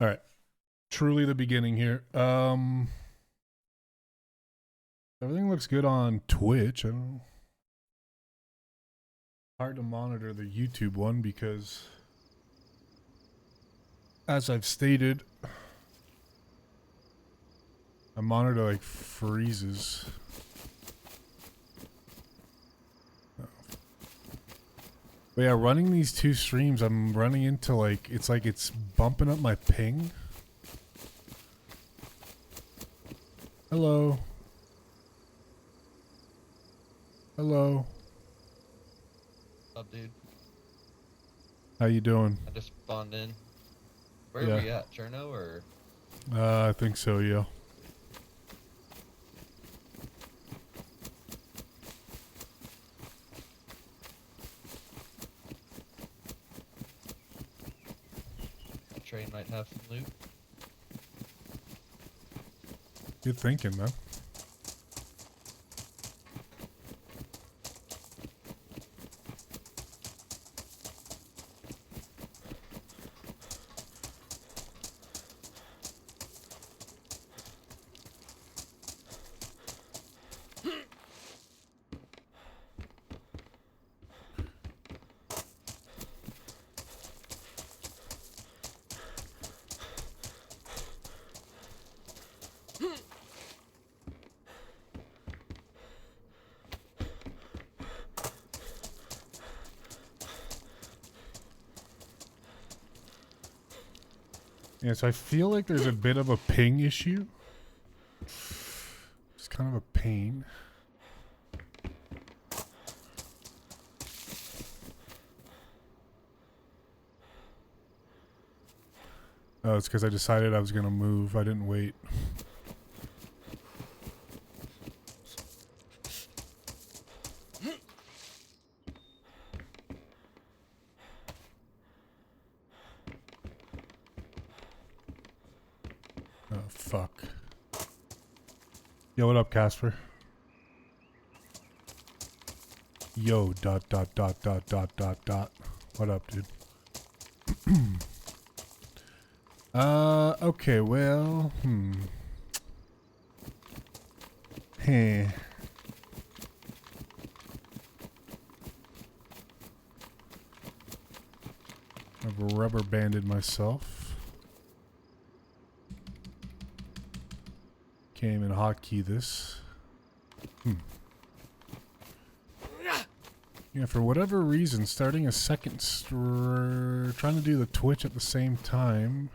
All right. Truly the beginning here. Everything looks good on Twitch. I don't know. Hard to monitor the YouTube one because, as I've stated, my monitor like freezes. But yeah, running these two streams, I'm running into like it's bumping up my ping. Hello. Hello. Up, dude. How you doing? I just spawned in. Where are Yeah. we at? Cherno or? I think so, yeah. That train might have some loot. Good thinking, man. Yeah, so I feel like there's a bit of a ping issue. It's kind of a pain. Oh, it's because I decided I was going to move. I didn't wait. Oh, fuck. Yo, what up, Casper? Yo, dot, dot, dot, dot, dot, dot, dot. What up, dude? Okay, well, Hey. I've rubber banded myself. Can't even hotkey this. Yeah, for whatever reason, starting a second trying to do the Twitch at the same time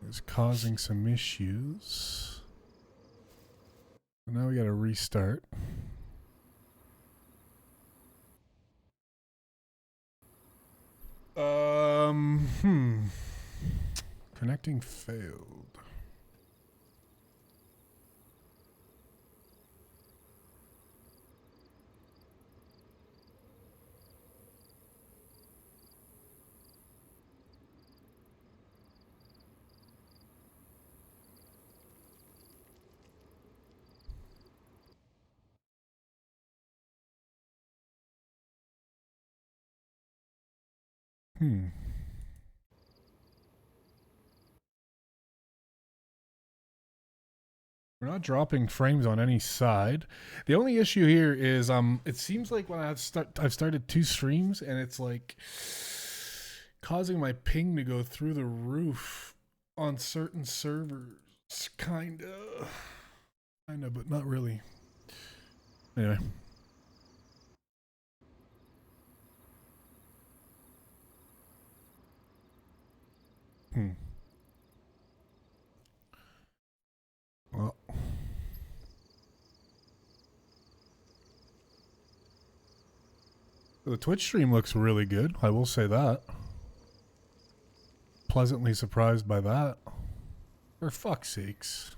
is causing some issues. So now we gotta restart. Connecting failed. We're not dropping frames on any side. The only issue here is it seems like when I've started two streams and it's like causing my ping to go through the roof on certain servers. Kinda, but not really. Anyway. Well, the Twitch stream looks really good. I will say that. Pleasantly surprised by that. For fuck's sakes.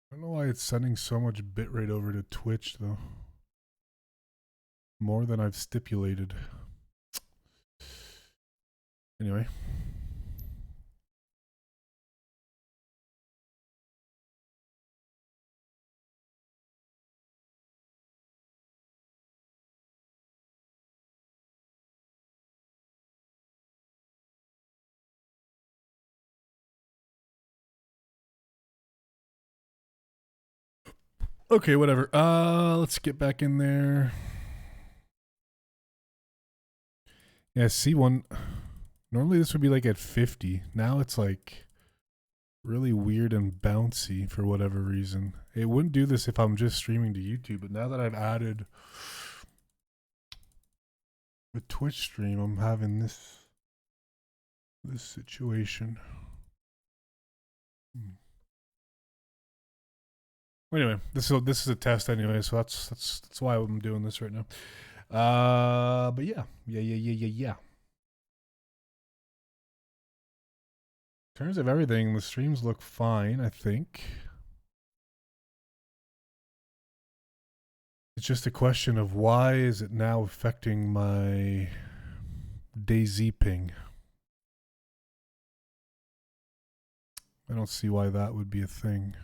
I don't know why it's sending so much bitrate over to Twitch, though. More than I've stipulated. Anyway. Okay, whatever. Let's get back in there. Yeah, C1. Normally this would be like at 50. Now it's like really weird and bouncy for whatever reason. It wouldn't do this if I'm just streaming to YouTube, but now that I've added the Twitch stream, I'm having this situation. Anyway, this is a test anyway, so that's why I'm doing this right now. But yeah. In terms of everything, the streams look fine, I think. It's just a question of why is it now affecting my DayZ ping. I don't see why that would be a thing.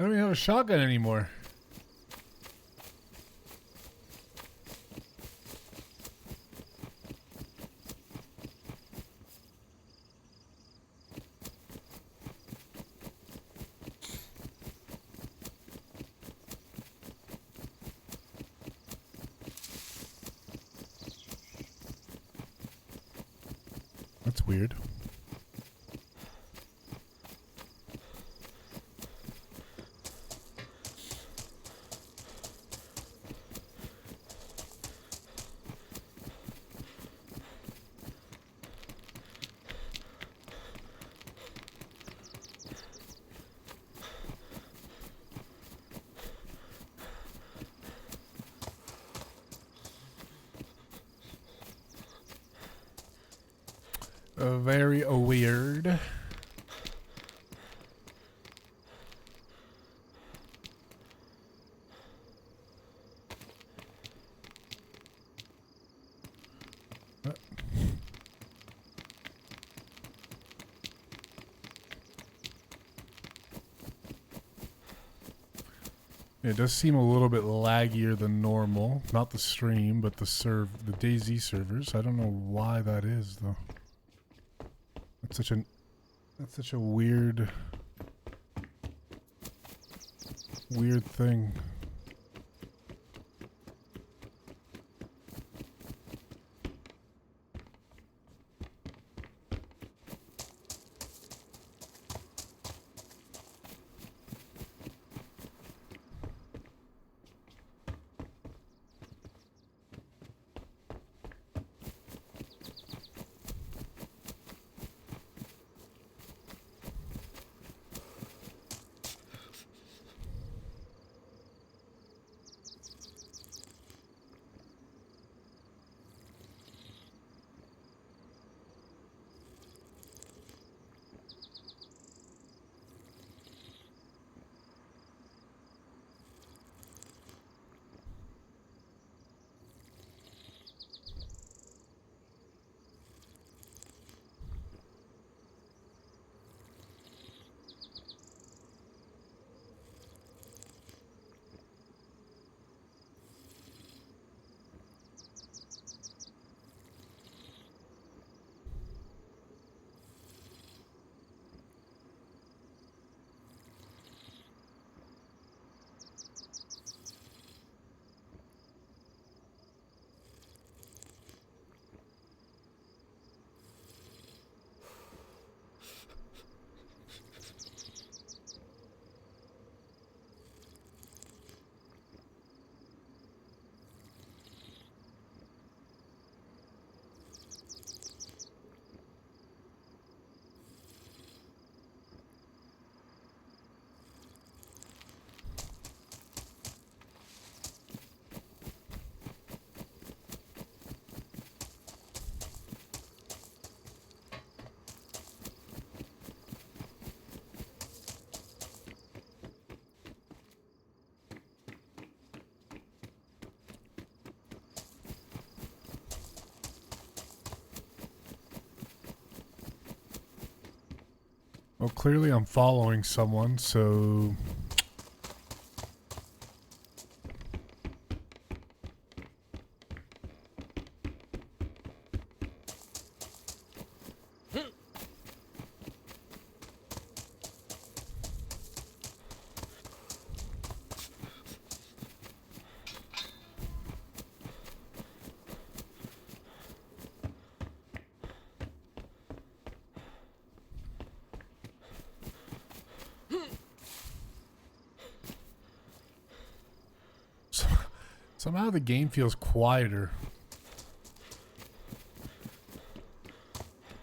I don't even have a shotgun anymore. That's weird. Very weird. It does seem a little bit laggier than normal. Not the stream, but the DayZ servers. I don't know why that is though. That's such a weird thing. Well, clearly I'm following someone, so... Somehow the game feels quieter.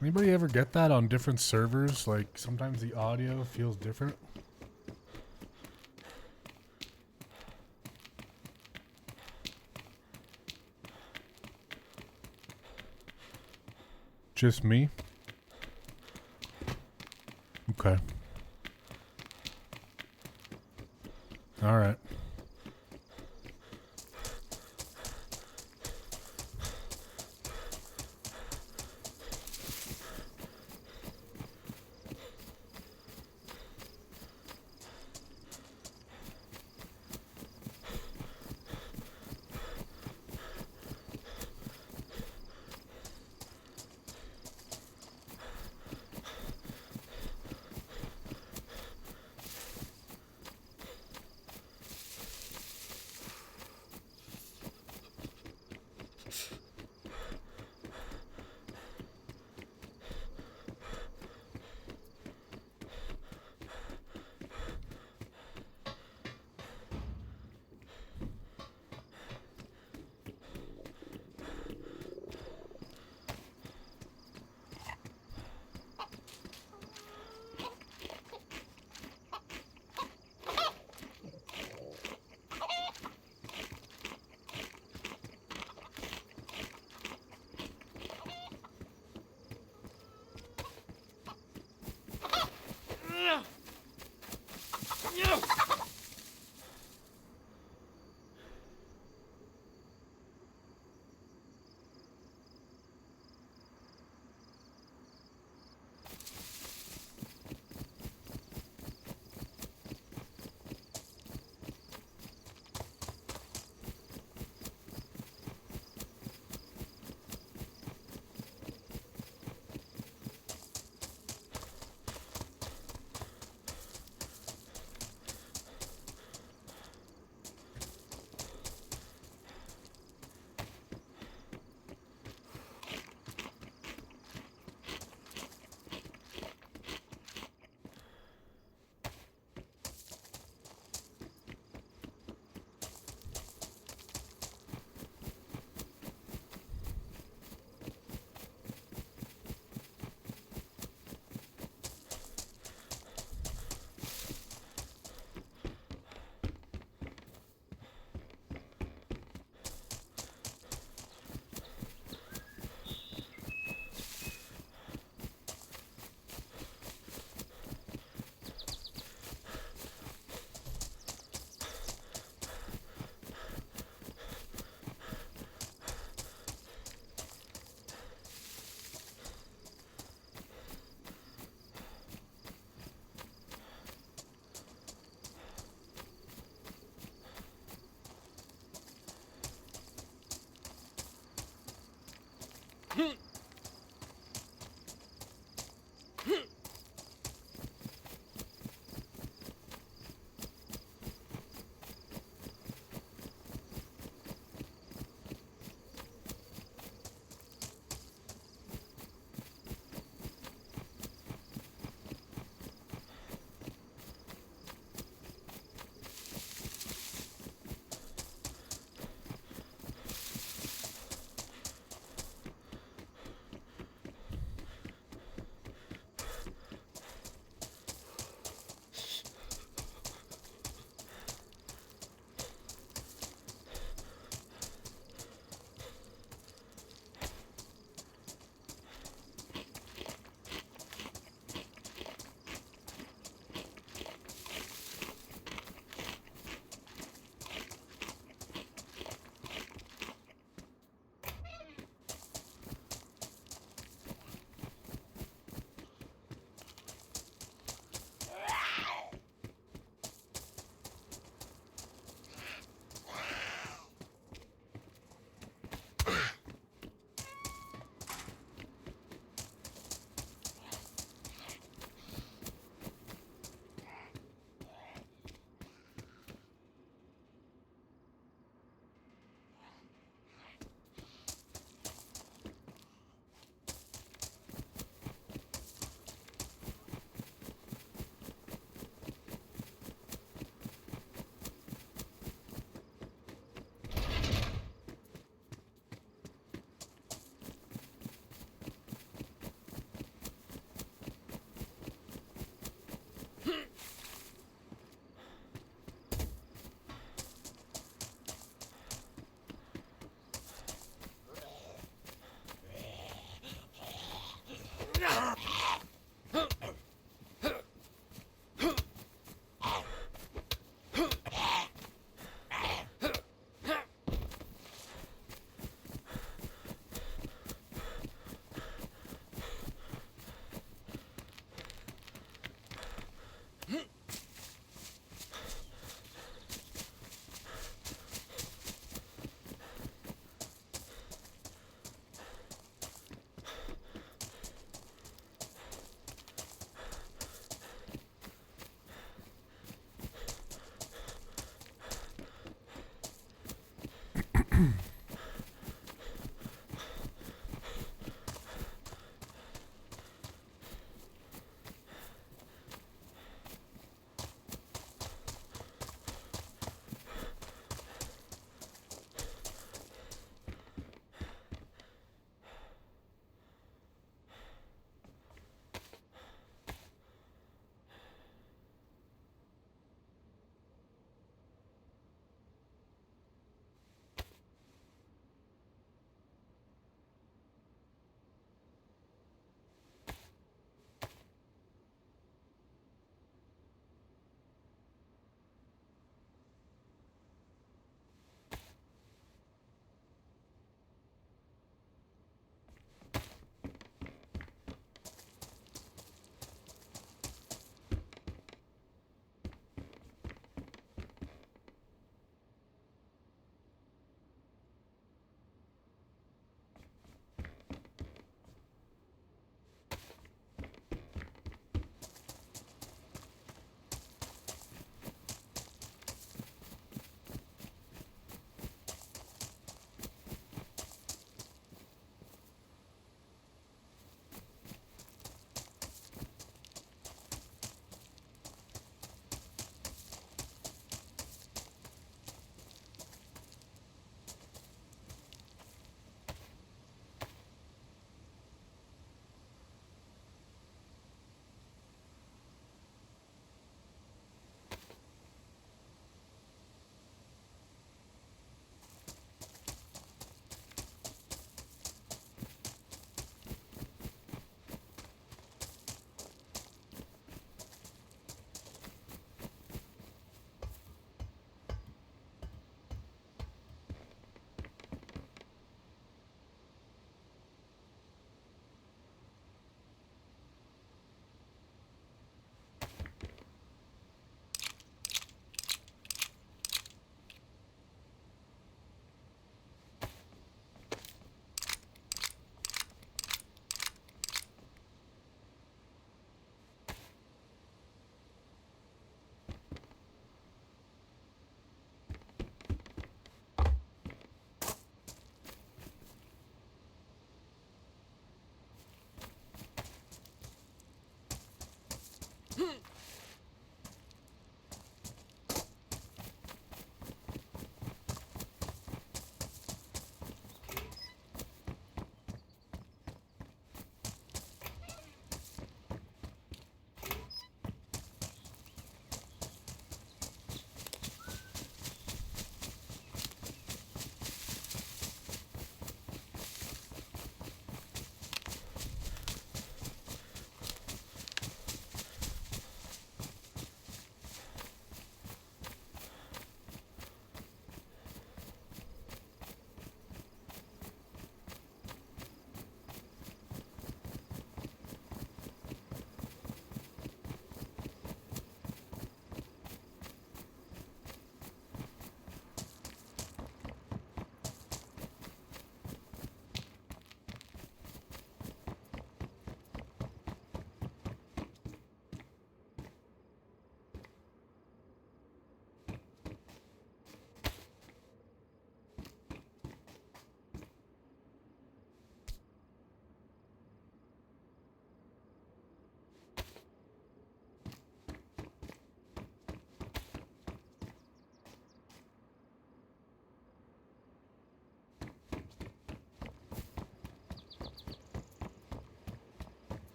Anybody ever get that on different servers? Like, sometimes the audio feels different? Just me? Okay. Alright.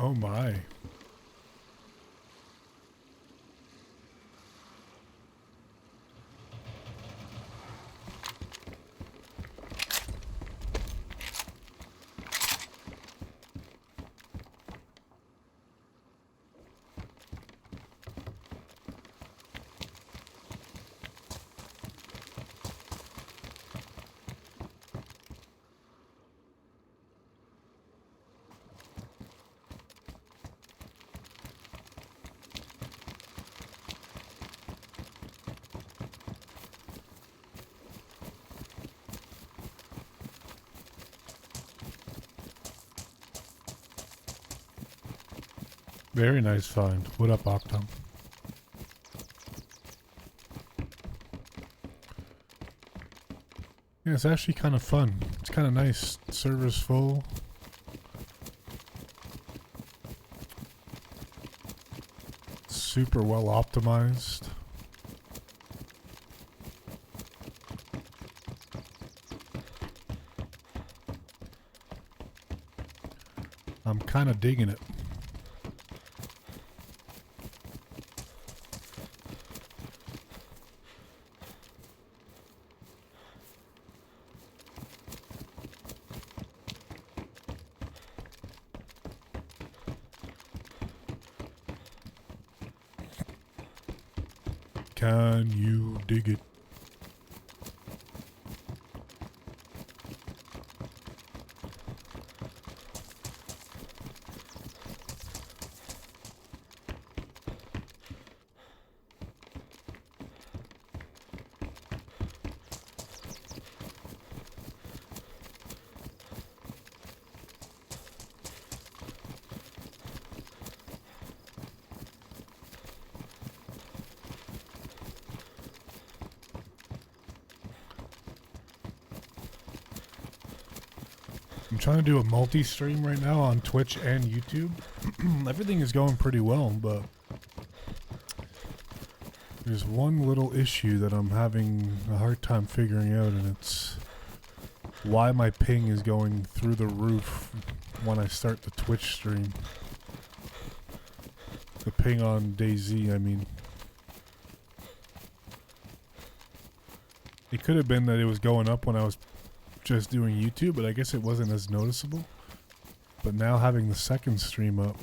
Oh my. Very nice find. What up, Octom? Yeah, it's actually kind of fun. It's kind of nice. Server's full. Super well optimized. I'm kind of digging it. Can you dig it? I'm trying to do a multi-stream right now on Twitch and YouTube. Everything is going pretty well, but there's one little issue that I'm having a hard time figuring out, and it's why my ping is going through the roof when I start the Twitch stream. The ping on DayZ, I mean. It could have been that it was going up when I was just doing YouTube, but I guess it wasn't as noticeable. But now having the second stream up,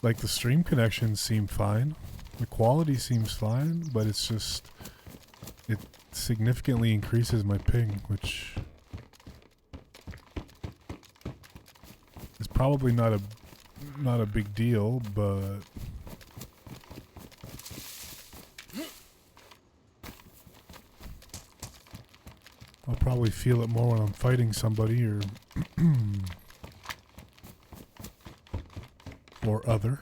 like the stream connections seem fine, the quality seems fine, but it's just, it significantly increases my ping, which is probably not a big deal, but I'll probably feel it more when I'm fighting somebody or other.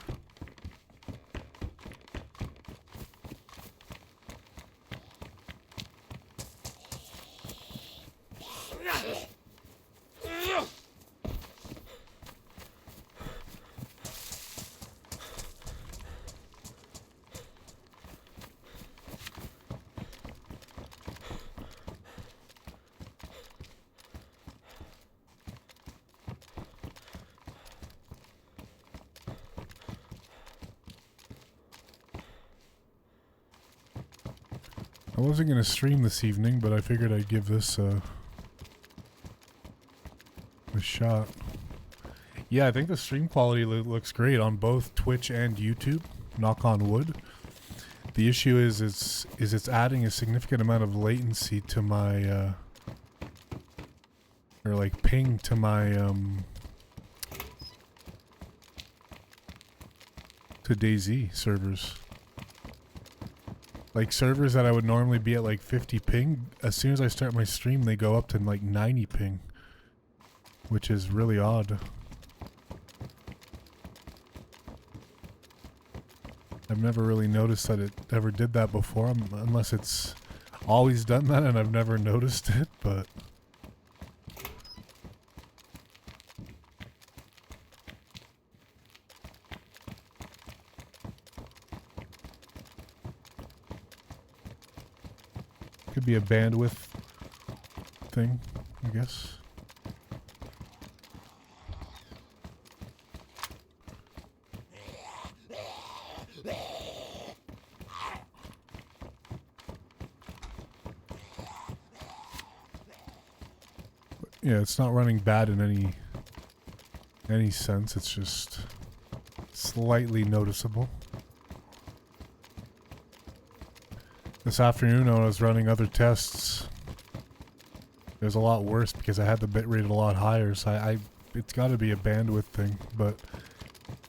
I wasn't going to stream this evening, but I figured I'd give this a shot. Yeah, I think the stream quality looks great on both Twitch and YouTube, knock on wood. The issue is it's adding a significant amount of latency to my, or like ping to my, to DayZ servers. Like servers that I would normally be at like 50 ping, as soon as I start my stream they go up to like 90 ping, which is really odd. I've never really noticed that it ever did that before, unless it's always done that and I've never noticed it, but could be a bandwidth thing, I guess. Yeah, it's not running bad in any sense. It's just slightly noticeable. This afternoon when I was running other tests, it was a lot worse because I had the bitrate a lot higher, so it's got to be a bandwidth thing, but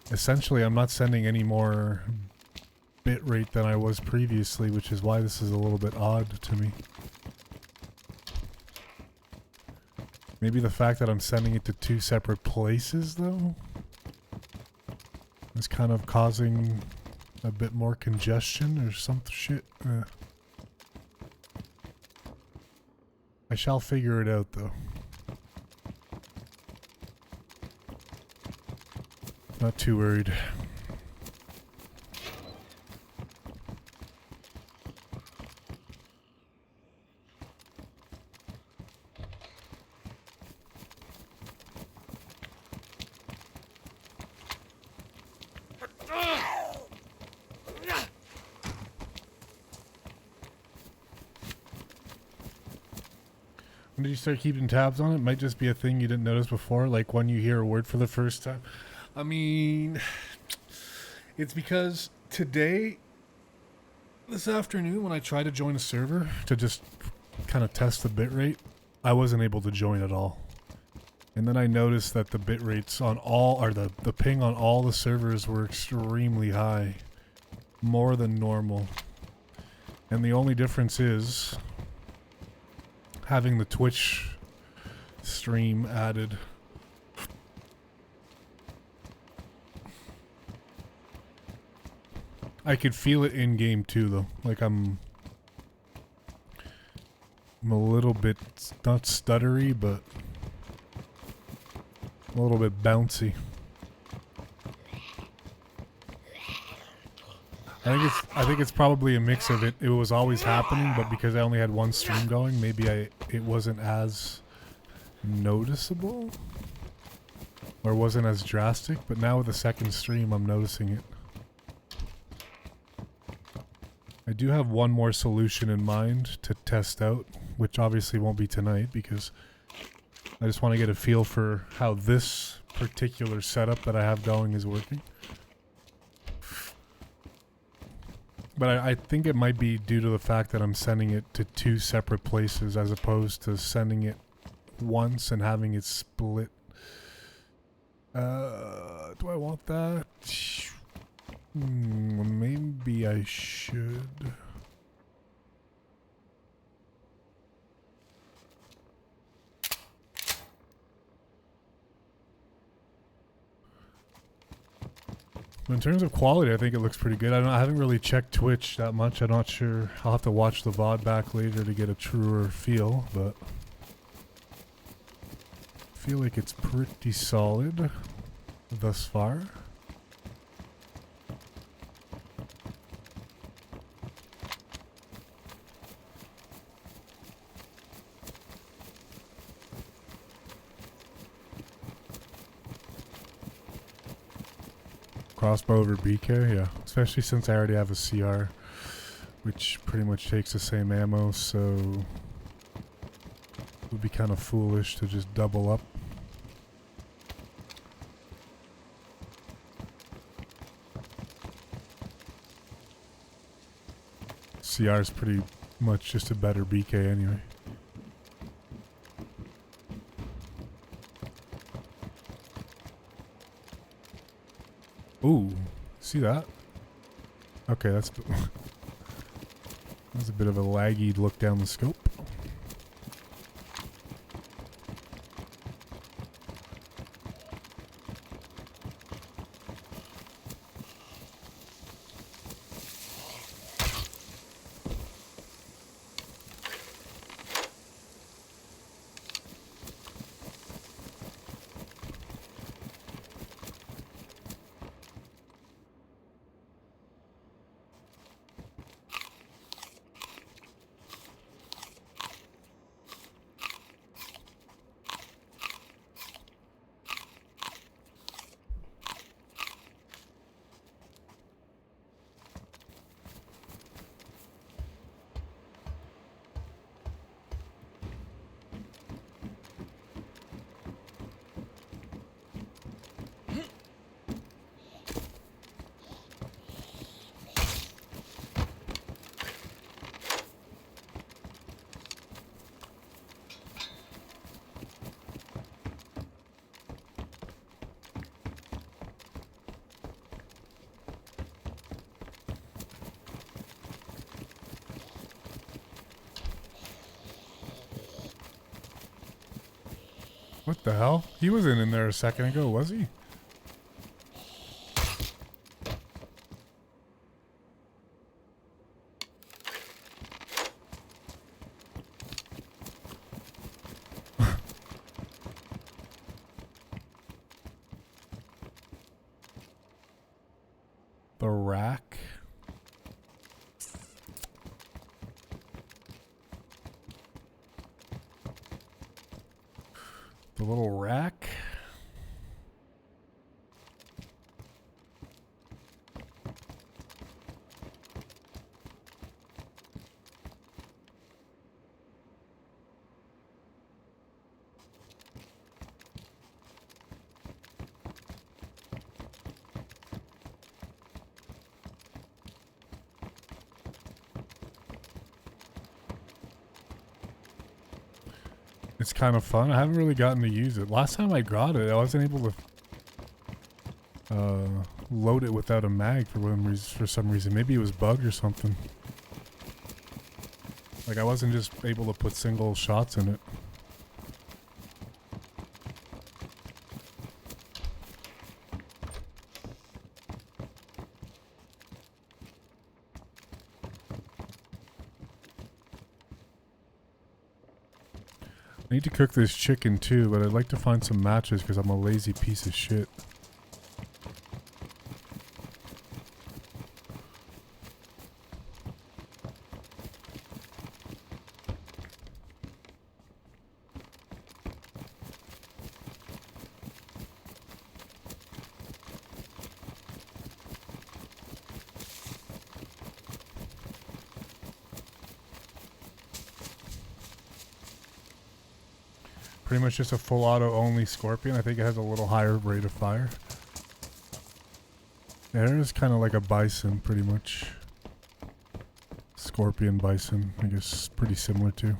essentially I'm not sending any more bitrate than I was previously, which is why this is a little bit odd to me. Maybe the fact that I'm sending it to 2 separate places, though, is kind of causing a bit more congestion or some shit. I shall figure it out, though. Not too worried. When did you start keeping tabs on it? Might just be a thing you didn't notice before, like when you hear a word for the first time. I mean, it's because today, this afternoon, when I tried to join a server to just kind of test the bitrate, I wasn't able to join at all. And then I noticed that the bitrates on all, or the ping on all the servers were extremely high. More than normal. And the only difference is having the Twitch stream added. I could feel it in game too, though. Like I'm a little bit not stuttery, but a little bit bouncy. I think it's probably a mix of it. It was always happening, but because I only had one stream going, maybe it wasn't as noticeable or wasn't as drastic. But now with the second stream, I'm noticing it. I do have one more solution in mind to test out, which obviously won't be tonight because I just want to get a feel for how this particular setup that I have going is working. But I think it might be due to the fact that I'm sending it to 2 separate places as opposed to sending it once and having it split. Do I want that? Maybe I should. In terms of quality, I think it looks pretty good. I haven't really checked Twitch that much. I'm not sure. I'll have to watch the VOD back later to get a truer feel, but I feel like it's pretty solid thus far. Crossbow over BK, yeah. Especially since I already have a CR, which pretty much takes the same ammo, so it would be kind of foolish to just double up. CR is pretty much just a better BK anyway. Ooh, see that? Okay, that's a bit of a laggy look down the scope. What the hell? He wasn't in there a second ago, was he? The rack. The little rack. It's kind of fun. I haven't really gotten to use it. Last time I got it, I wasn't able to load it without a mag for some reason. Maybe it was bugged or something. Like I wasn't just able to put single shots in it. I need to cook this chicken too, but I'd like to find some matches because I'm a lazy piece of shit. Pretty much just a full auto only scorpion. I think it has a little higher rate of fire. Yeah, it is kind of like a bison, pretty much. Scorpion bison, I guess, pretty similar to.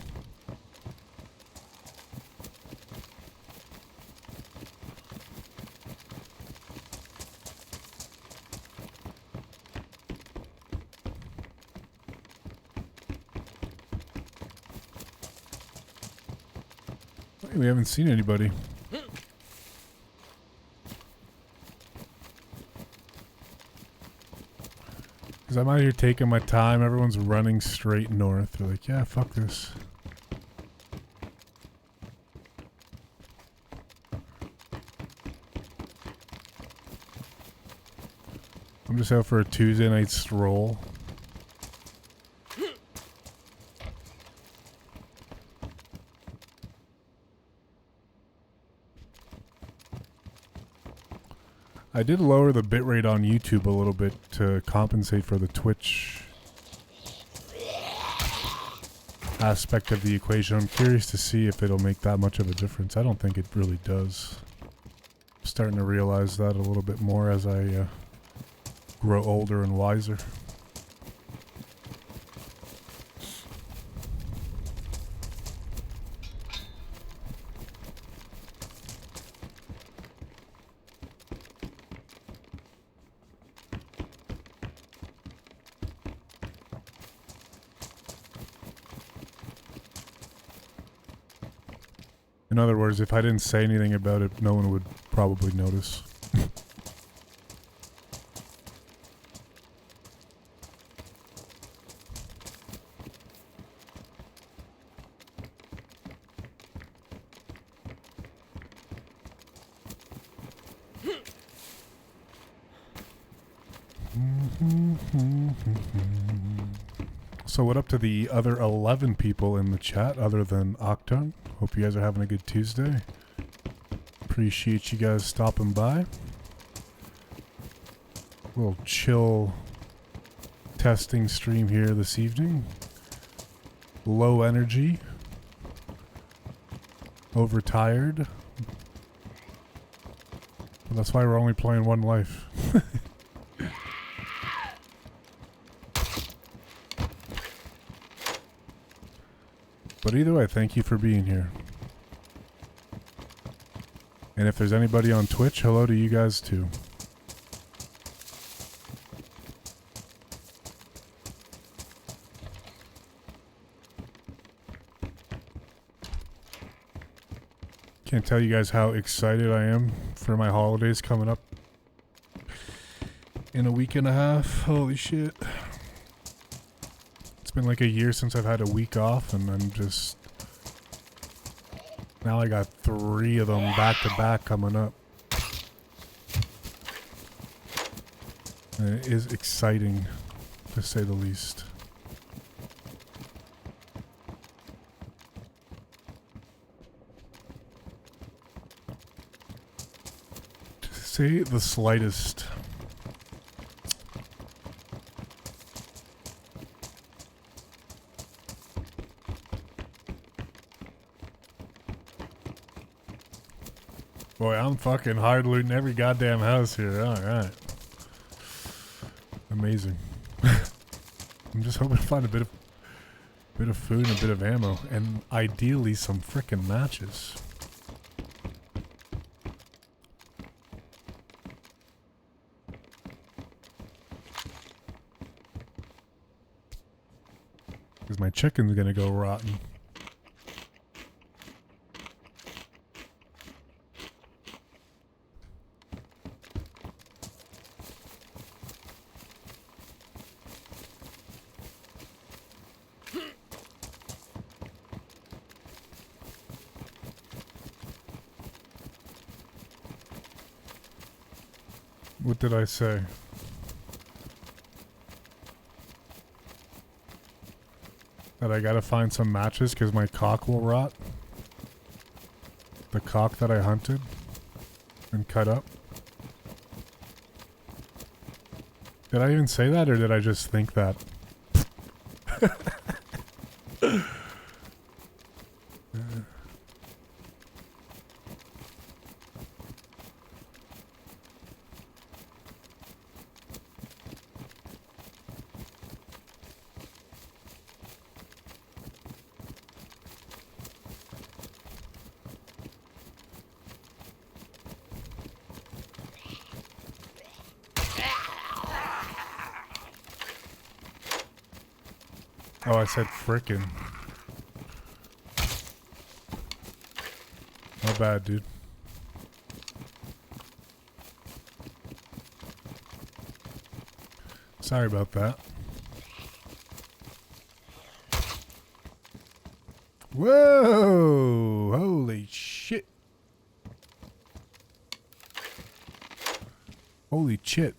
We haven't seen anybody. Because I'm out here taking my time. Everyone's running straight north. They're like, yeah, fuck this. I'm just out for a Tuesday night stroll. I did lower the bitrate on YouTube a little bit to compensate for the Twitch aspect of the equation. I'm curious to see if it'll make that much of a difference. I don't think it really does. I'm starting to realize that a little bit more as I grow older and wiser. In other words, if I didn't say anything about it, no one would probably notice. So what up to the other 11 people in the chat other than Octon? Hope you guys are having a good Tuesday. Appreciate you guys stopping by. A little chill testing stream here this evening. Low energy. Overtired. But that's why we're only playing one life. But either way, thank you for being here. And if there's anybody on Twitch, hello to you guys too. Can't tell you guys how excited I am for my holidays coming up in a week and a half. Holy shit. It's been like a year since I've had a week off, and I'm just... Now I got 3 of them back to back coming up. And it is exciting, to say the least. To say the slightest. Boy, I'm fucking hard looting every goddamn house here. Alright. Amazing. I'm just hoping to find a bit of food and a bit of ammo. And ideally some frickin' matches. Because my chicken's gonna go rotten. What did I say? That I gotta find some matches because my cock will rot? The cock that I hunted and cut up? Did I even say that, or did I just think that? Oh, I said frickin'. Not bad, dude. Sorry about that. Whoa! Holy shit. Holy shit.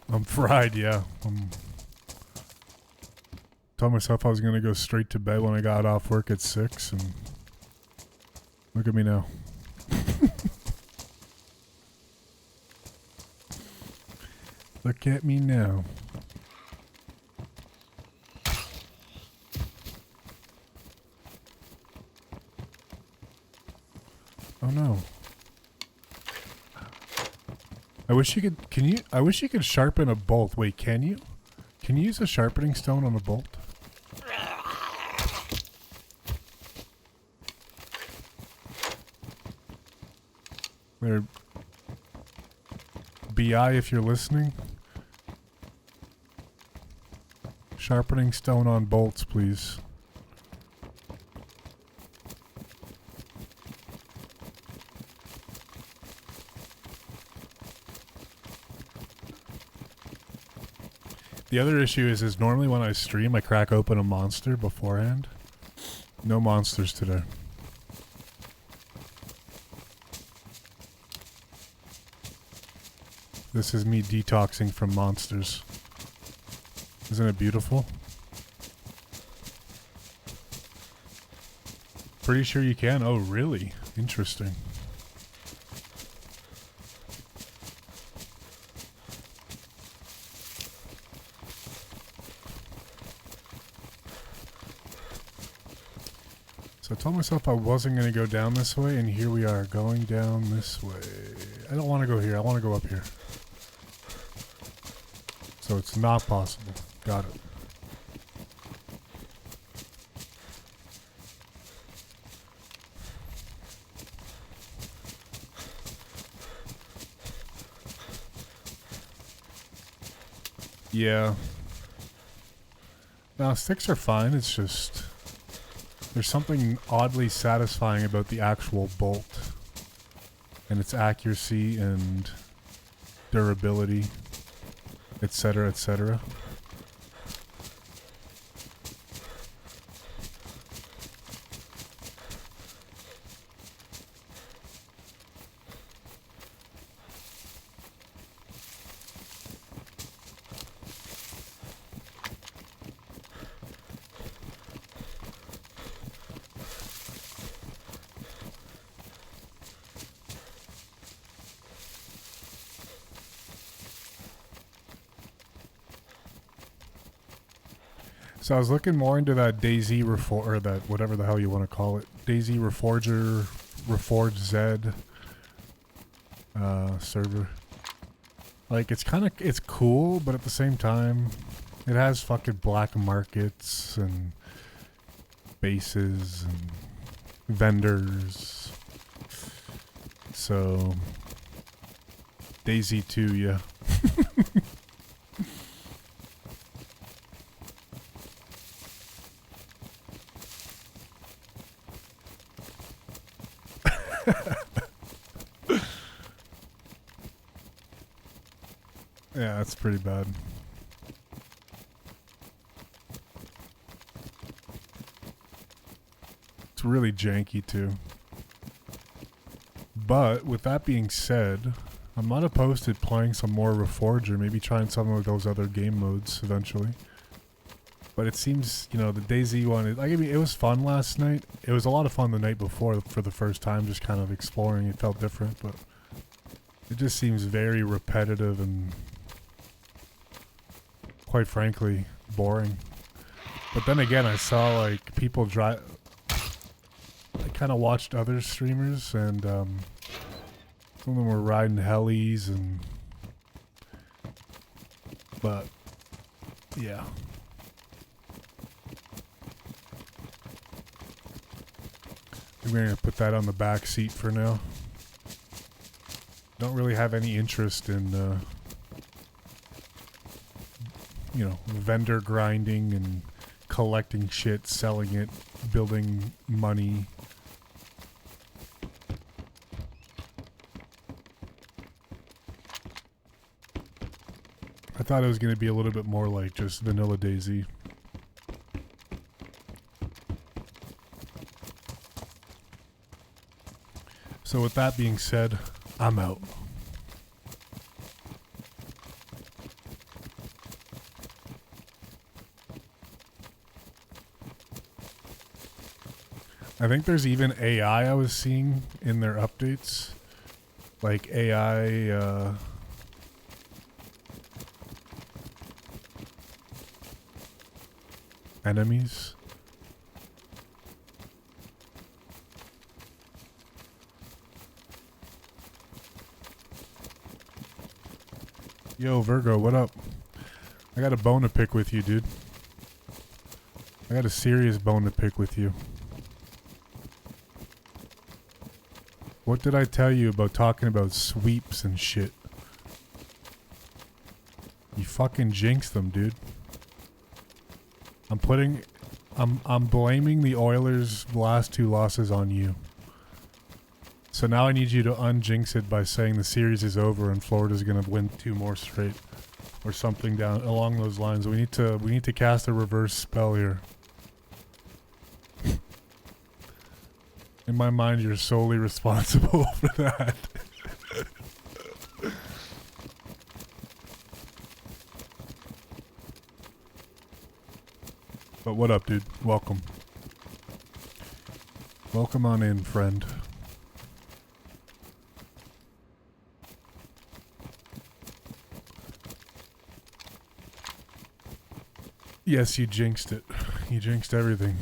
I'm fried, yeah. Told myself I was going to go straight to bed when I got off work at 6, and look at me now. Look at me now. Oh no. I wish you could, I wish you could sharpen a bolt. Wait, can you? Can you use a sharpening stone on a bolt? There, BI if you're listening. Sharpening stone on bolts, please. The other issue is normally when I stream, I crack open a monster beforehand. No monsters today. This is me detoxing from monsters. Isn't it beautiful? Pretty sure you can. Oh, really? Interesting. So I told myself I wasn't going to go down this way, and here we are going down this way. I don't want to go here. I want to go up here. So it's not possible. Got it. Yeah. No, sticks are fine. It's just there's something oddly satisfying about the actual bolt and its accuracy and durability, etc., etc. So I was looking more into that DayZ or that whatever the hell you want to call it, DayZ Reforger, Reforge Z server. Like it's cool, but at the same time, it has fucking black markets and bases and vendors. So DayZ 2, yeah. Yeah, that's pretty bad. It's really janky too. But with that being said, I'm not opposed to playing some more Reforger, maybe trying some of those other game modes eventually. But it seems, you know, the DayZ one, it was fun last night. It was a lot of fun the night before for the first time, just kind of exploring. It felt different, but it just seems very repetitive and, quite frankly, boring. But then again, I saw like people drive. I kind of watched other streamers, and some of them were riding helis, and but yeah. We're gonna put that on the back seat for now. Don't really have any interest in you know, vendor grinding and collecting shit, selling it, building money. I thought it was going to be a little bit more like just vanilla DayZ. So with that being said, I'm out. I think there's even AI I was seeing in their updates. Like AI, enemies. Yo, Virgo, what up? I got a bone to pick with you, dude. I got a serious bone to pick with you. What did I tell you about talking about sweeps and shit? You fucking jinxed them, dude. I'm blaming the Oilers' last two losses on you. So now I need you to unjinx it by saying the series is over and Florida's gonna win 2 more straight, or something down along those lines. We need to cast a reverse spell here. In my mind, you're solely responsible for that. But what up, dude? Welcome. Welcome on in, friend. Yes, you jinxed it. You jinxed everything.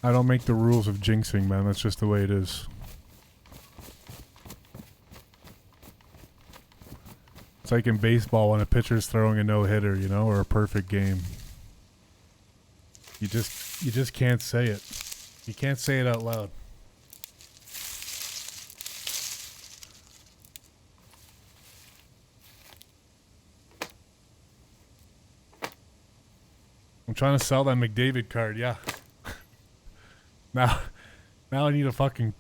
I don't make the rules of jinxing, man. That's just the way it is. It's like in baseball when a pitcher's throwing a no-hitter, you know, or a perfect game. You just can't say it. You can't say it out loud. I'm trying to sell that McDavid card, yeah. now I need a fucking...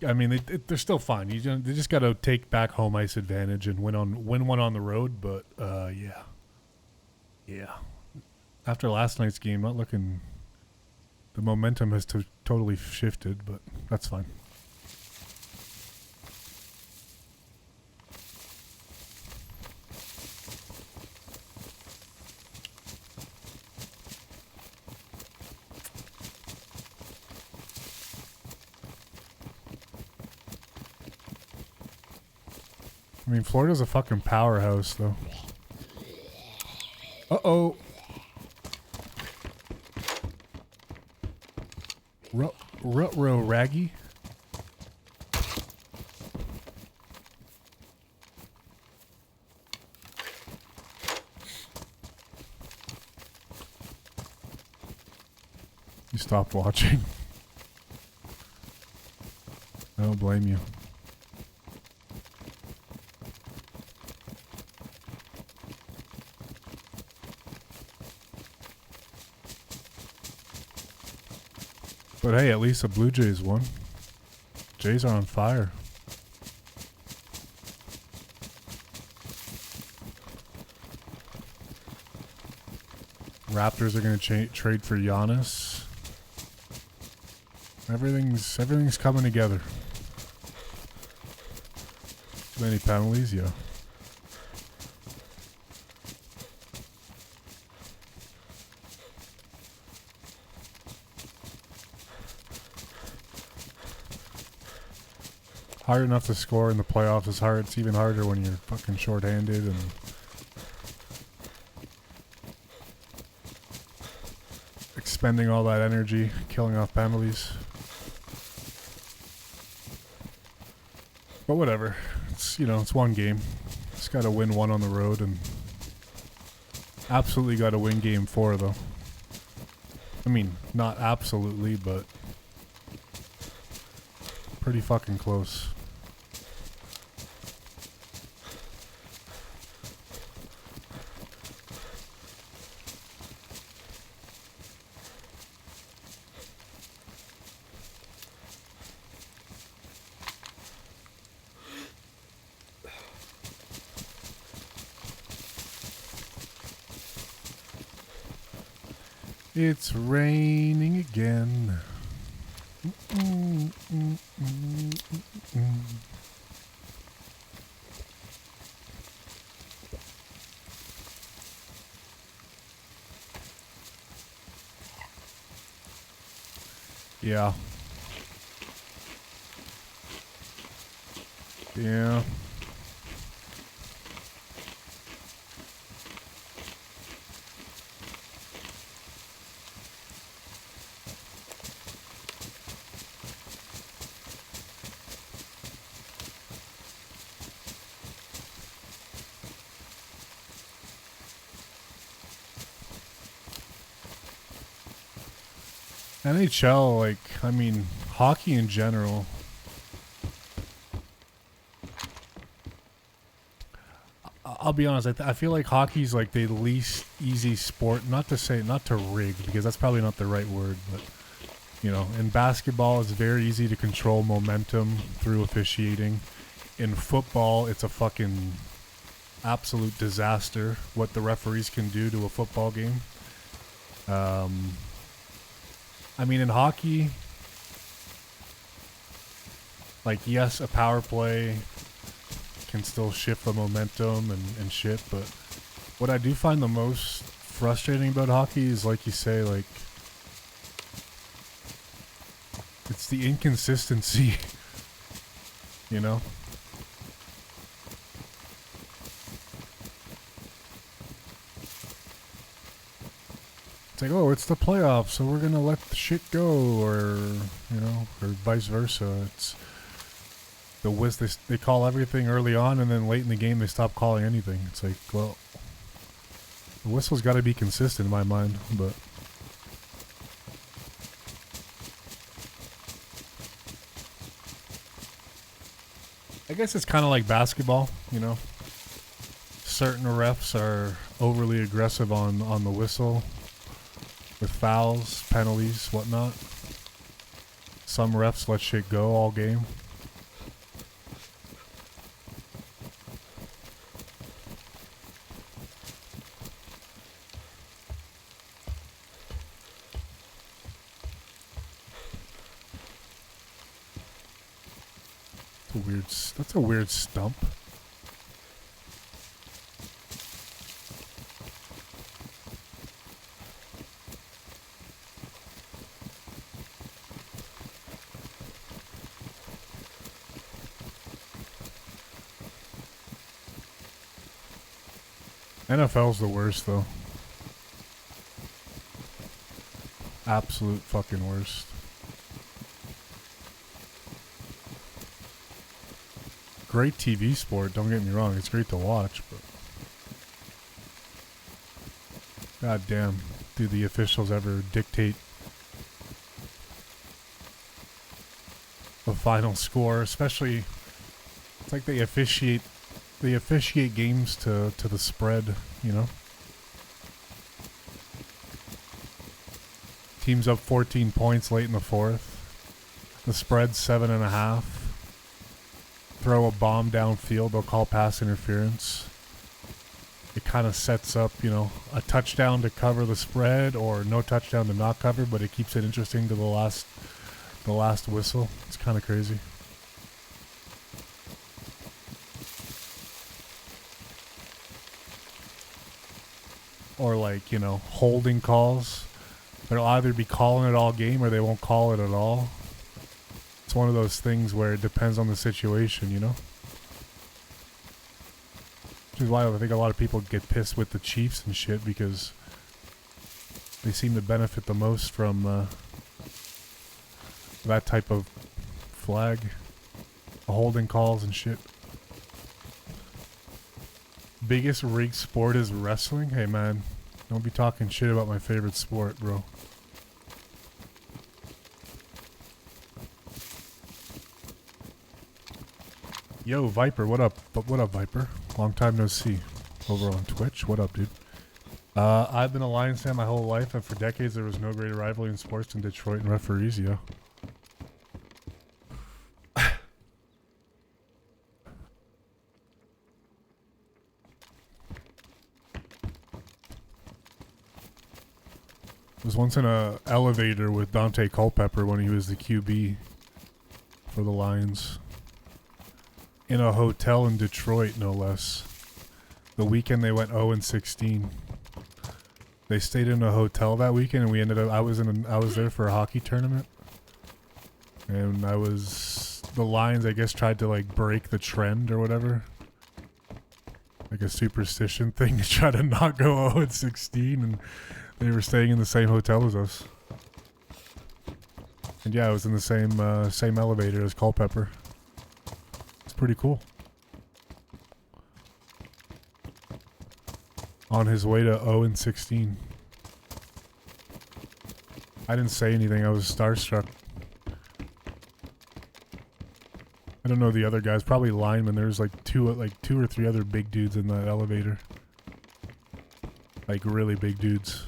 I mean, they're still fine. They just got to take back home ice advantage and win one on the road. But yeah. After last night's game, not looking. The momentum has totally shifted, but that's fine. I mean, Florida's a fucking powerhouse, though. Uh-oh. Rutro Raggy. You stopped watching. I don't blame you. But hey, at least the Blue Jays won. Jays are on fire. Raptors are going to trade for Giannis. Everything's coming together. Too many penalties, yeah. Hard enough to score in the playoffs is hard. It's even harder when you're fucking shorthanded and expending all that energy, killing off penalties. But whatever. It's, you know, it's one game. Just got to win one on the road and absolutely got to win game 4 though. I mean, not absolutely, but pretty fucking close. It's raining again. Yeah. Yeah. NHL, like, I mean, hockey in general. I'll be honest, I feel like hockey's like the least easy sport, not to rig, because that's probably not the right word, but, you know, in basketball, it's very easy to control momentum through officiating. In football, it's a fucking absolute disaster what the referees can do to a football game. I mean, in hockey, like, yes, a power play can still shift the momentum and shit, but what I do find the most frustrating about hockey is, like you say, like, it's the inconsistency, you know? It's like, oh, it's the playoffs, so we're gonna let the shit go, or, you know, or vice versa. they call everything early on, and then late in the game they stop calling anything. It's like, well, the whistle's got to be consistent in my mind, but I guess it's kind of like basketball, you know. Certain refs are overly aggressive on the whistle with fouls, penalties, whatnot. Some refs let shit go all game. That's a weird stump. NFL's the worst, though. Absolute fucking worst. Great TV sport, don't get me wrong. It's great to watch, but god damn, do the officials ever dictate the final score? Especially, it's like they officiate games to the spread, you know? Team's up 14 points late in the fourth. The spread's 7.5. Throw a bomb downfield, they'll call pass interference. It kind of sets up, you know, a touchdown to cover the spread or no touchdown to not cover, but it keeps it interesting to the last whistle. It's kind of crazy. Or like, you know, holding calls. They'll either be calling it all game or they won't call it at all. It's one of those things where it depends on the situation, you know? Which is why I think a lot of people get pissed with the Chiefs and shit, because they seem to benefit the most from that type of flag. The holding calls and shit. Biggest rigged sport is wrestling? Hey man, don't be talking shit about my favorite sport, bro. Yo, Viper, what up? What up, Viper? Long time no see. Over on Twitch. What up, dude? I've been a Lions fan my whole life, and for decades there was no greater rivalry in sports than Detroit and referees, yo. Was once in a elevator with Dante Culpepper when he was the QB for the Lions. In a hotel in Detroit, no less. The weekend they went 0-16. They stayed in a hotel that weekend, and we ended up. I was there for a hockey tournament, and the Lions, I guess, tried to like break the trend or whatever, like a superstition thing to try to not go 0-16, and they were staying in the same hotel as us. And yeah, I was in the same elevator as Culpepper. Pretty cool. On his way to 0-16. I didn't say anything. I was starstruck. I don't know the other guys. Probably linemen. There's like two or three other big dudes in that elevator. Like really big dudes.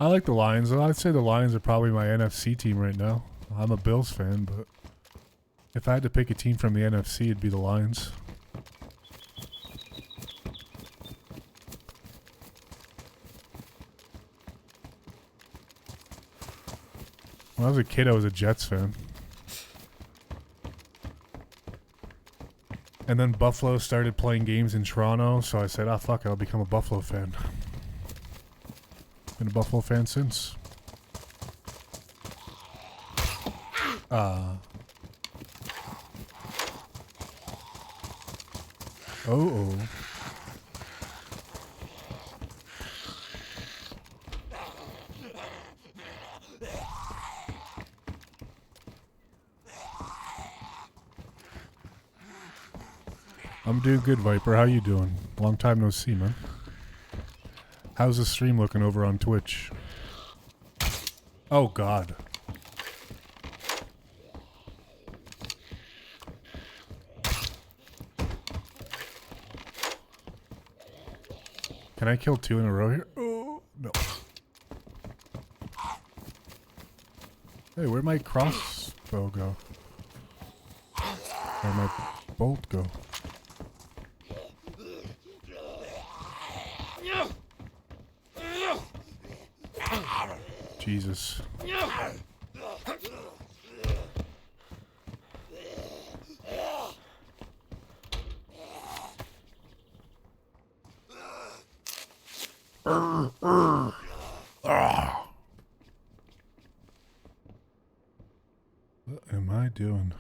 I like the Lions. I'd say the Lions are probably my NFC team right now. I'm a Bills fan, but if I had to pick a team from the NFC, it'd be the Lions. When I was a kid, I was a Jets fan. And then Buffalo started playing games in Toronto, so I said, fuck it, I'll become a Buffalo fan. Been a Buffalo fan since. I'm doing good, Viper. How you doing? Long time no see, man. How's the stream looking over on Twitch? Oh, God. Can I kill 2 in a row here? Oh, no. Hey, where'd my crossbow go? Where'd my bolt go? Jesus. What am I doing?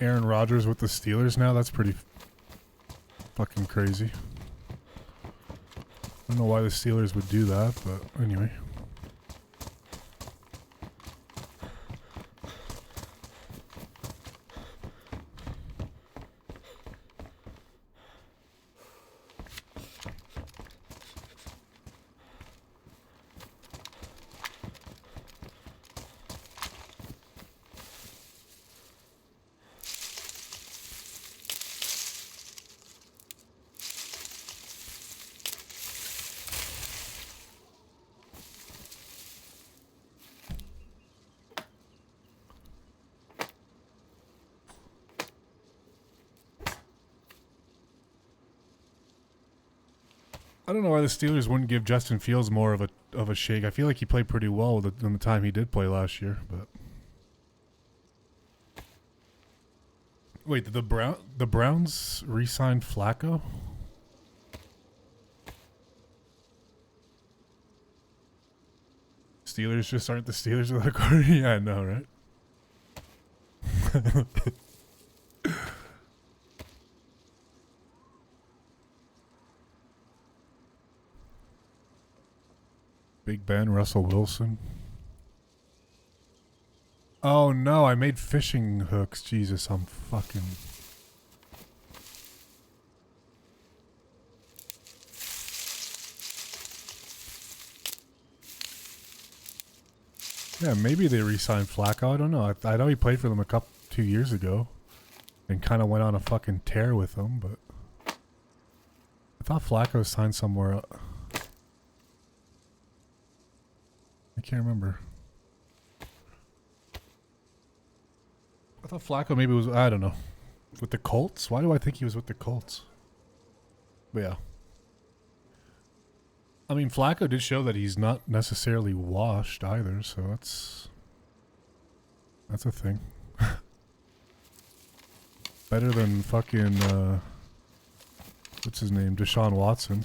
Aaron Rodgers with the Steelers now? That's pretty fucking crazy. I don't know why the Steelers would do that, but anyway. I don't know why the Steelers wouldn't give Justin Fields more of a shake. I feel like he played pretty well in the time he did play last year, but wait, did the Browns re-signed Flacco? Steelers just aren't the Steelers without a quarterback. Yeah, I know, right? Big Ben, Russell Wilson. Oh no, I made fishing hooks. Jesus, I'm fucking... Yeah, maybe they re-signed Flacco. I don't know. I know he played for them 2 years ago. And kind of went on a fucking tear with them, but... I thought Flacco signed somewhere else. I can't remember. I thought Flacco maybe was, I don't know, with the Colts? Why do I think he was with the Colts? But yeah. I mean, Flacco did show that he's not necessarily washed either, so that's a thing. Better than fucking, what's his name? Deshaun Watson.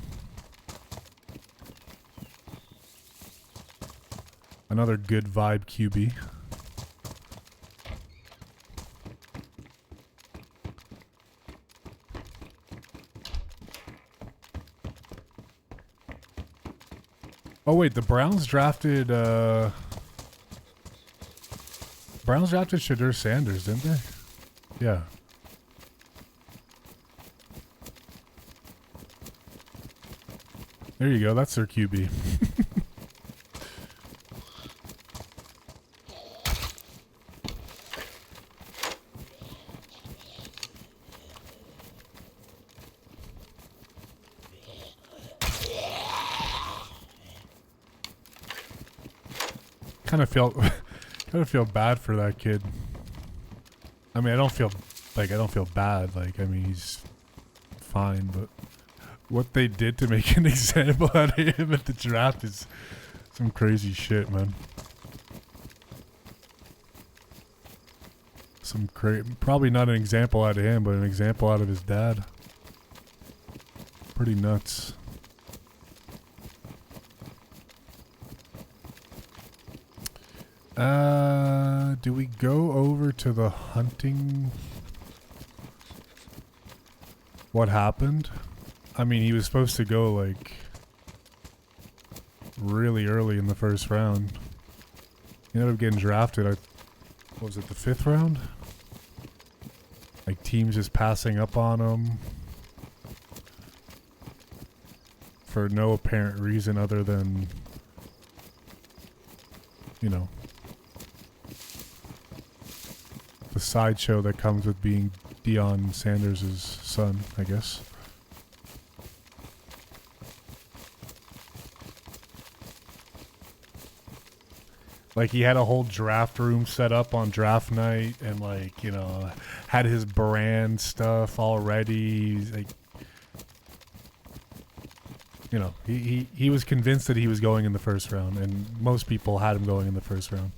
Another good vibe QB. Oh wait, the Browns drafted Shedeur Sanders, didn't they? Yeah. There you go, that's their QB. Kind of feel bad for that kid. I mean, I don't feel bad. Like, I mean, he's fine, but what they did to make an example out of him at the draft is some crazy shit, man. Probably not an example out of him, but an example out of his dad. Pretty nuts. Do we go over to the hunting? What happened? I mean, he was supposed to go, like... really early in the first round. He ended up getting drafted. What was it, the 5th round? Like teams just passing up on him for no apparent reason other than, you know, the sideshow that comes with being Deion Sanders' son, I guess. Like, he had a whole draft room set up on draft night and, like, you know, had his brand stuff already. Like, you know, he was convinced that he was going in the first round, and most people had him going in the first round.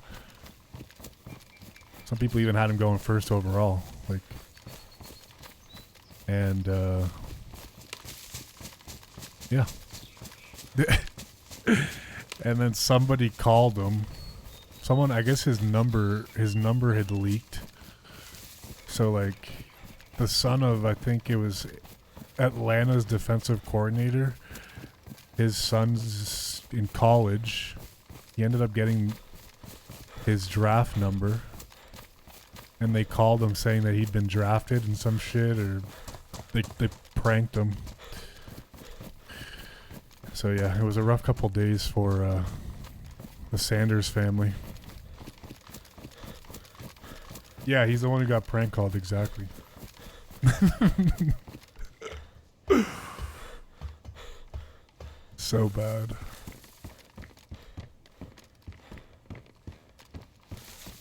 Some people even had him going first overall. Like, and, yeah. And then somebody called him. Someone, I guess his number had leaked. So, like, the son of, I think it was Atlanta's defensive coordinator, his son's in college. He ended up getting his draft number, and they called him saying that he'd been drafted and some shit, or they pranked him. So yeah, it was a rough couple days for the Sanders family. Yeah, he's the one who got prank called, exactly. So bad.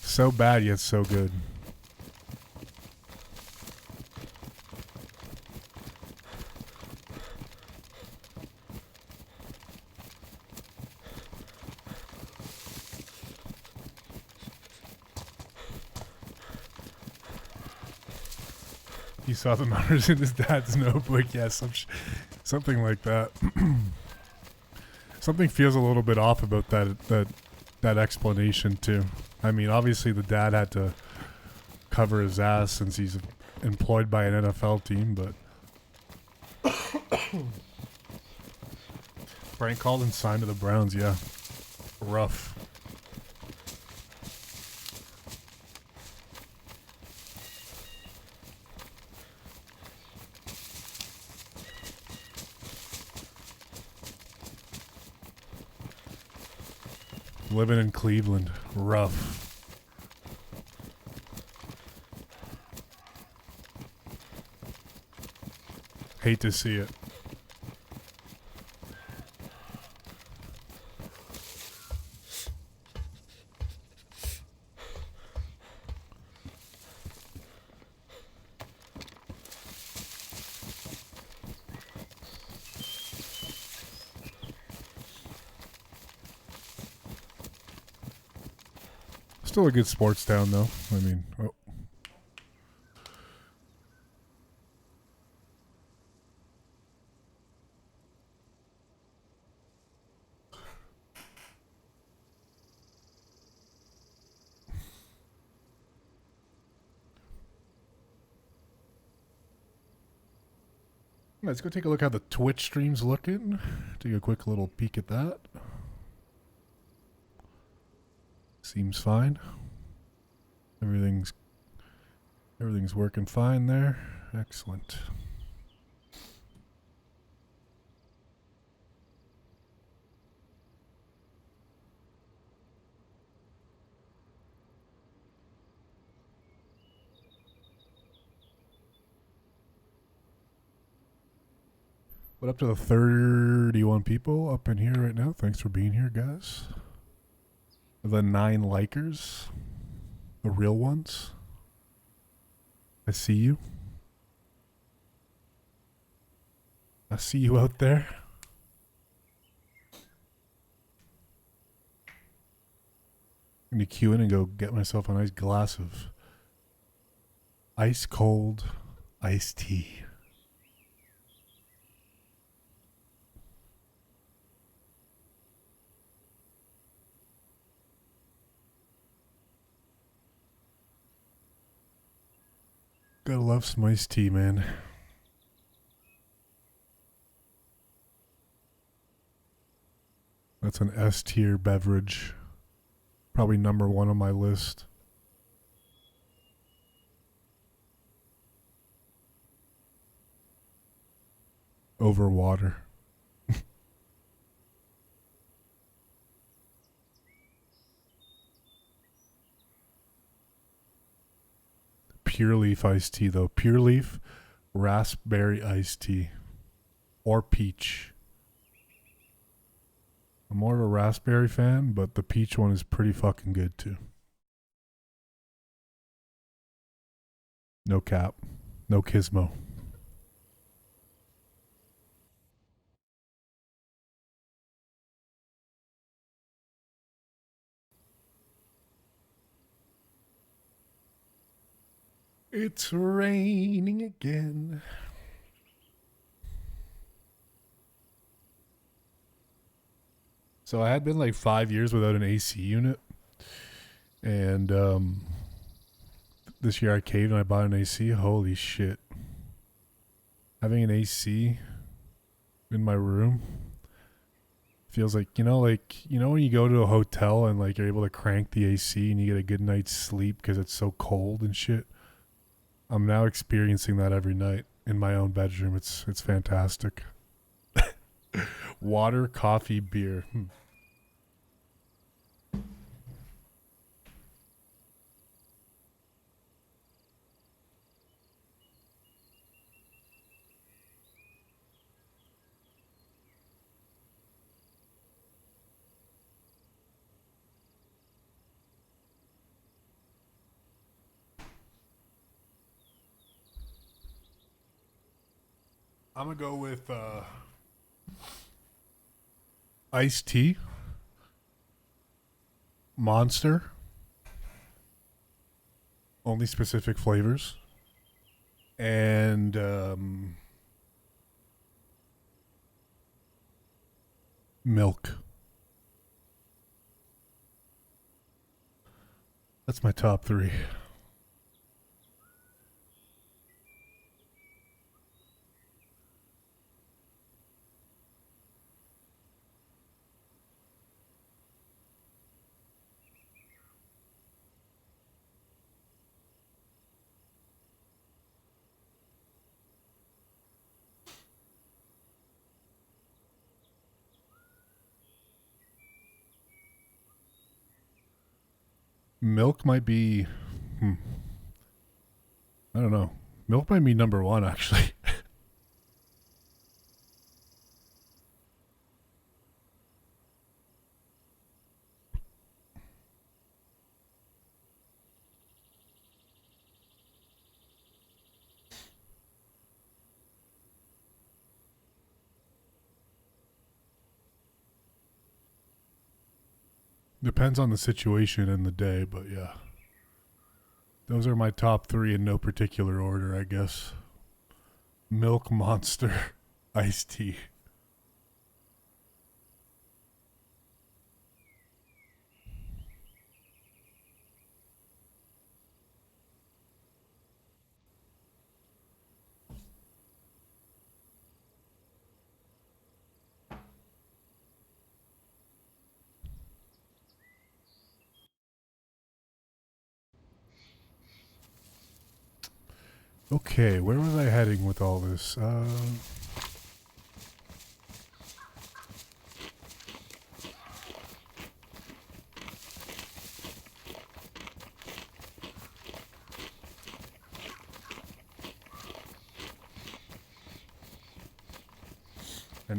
So bad, yet so good. He saw the numbers in his dad's notebook. Yeah, something like that. Something feels a little bit off about that explanation too. I mean, obviously the dad had to cover his ass since he's employed by an NFL team, but Frank called and signed to the Browns. Yeah, rough. Living in Cleveland, rough. Hate to see it. Still a good sports town, though. I mean, oh. Let's go take a look how the Twitch stream's looking. Take a quick little peek at that. Seems fine. Everything's working fine there. Excellent. What up to the 31 people up in here right now? Thanks for being here, guys. The 9 likers. The real ones. I see you. I see you out there. I'm going to queue in and go get myself a nice glass of ice cold iced tea. Gotta love some iced tea, man. That's an S tier beverage. Probably number one on my list. Over water. Pure leaf iced tea, though. Pure leaf, raspberry iced tea. Or peach. I'm more of a raspberry fan, but the peach one is pretty fucking good, too. No cap. No gizmo. It's raining again. So I had been like 5 years without an AC unit. And this year I caved and I bought an AC. Holy shit. Having an AC in my room feels like, you know when you go to a hotel and like you're able to crank the AC and you get a good night's sleep because it's so cold and shit. I'm now experiencing that every night in my own bedroom. It's fantastic. Water, coffee, beer. I'm gonna go with iced tea, Monster, only specific flavors, and milk. That's my top three. Milk might be. I don't know. Milk might be number one, actually. Depends on the situation and the day, but yeah. Those are my top three in no particular order, I guess. Milk, Monster, iced tea. Okay, where was I heading with all this? And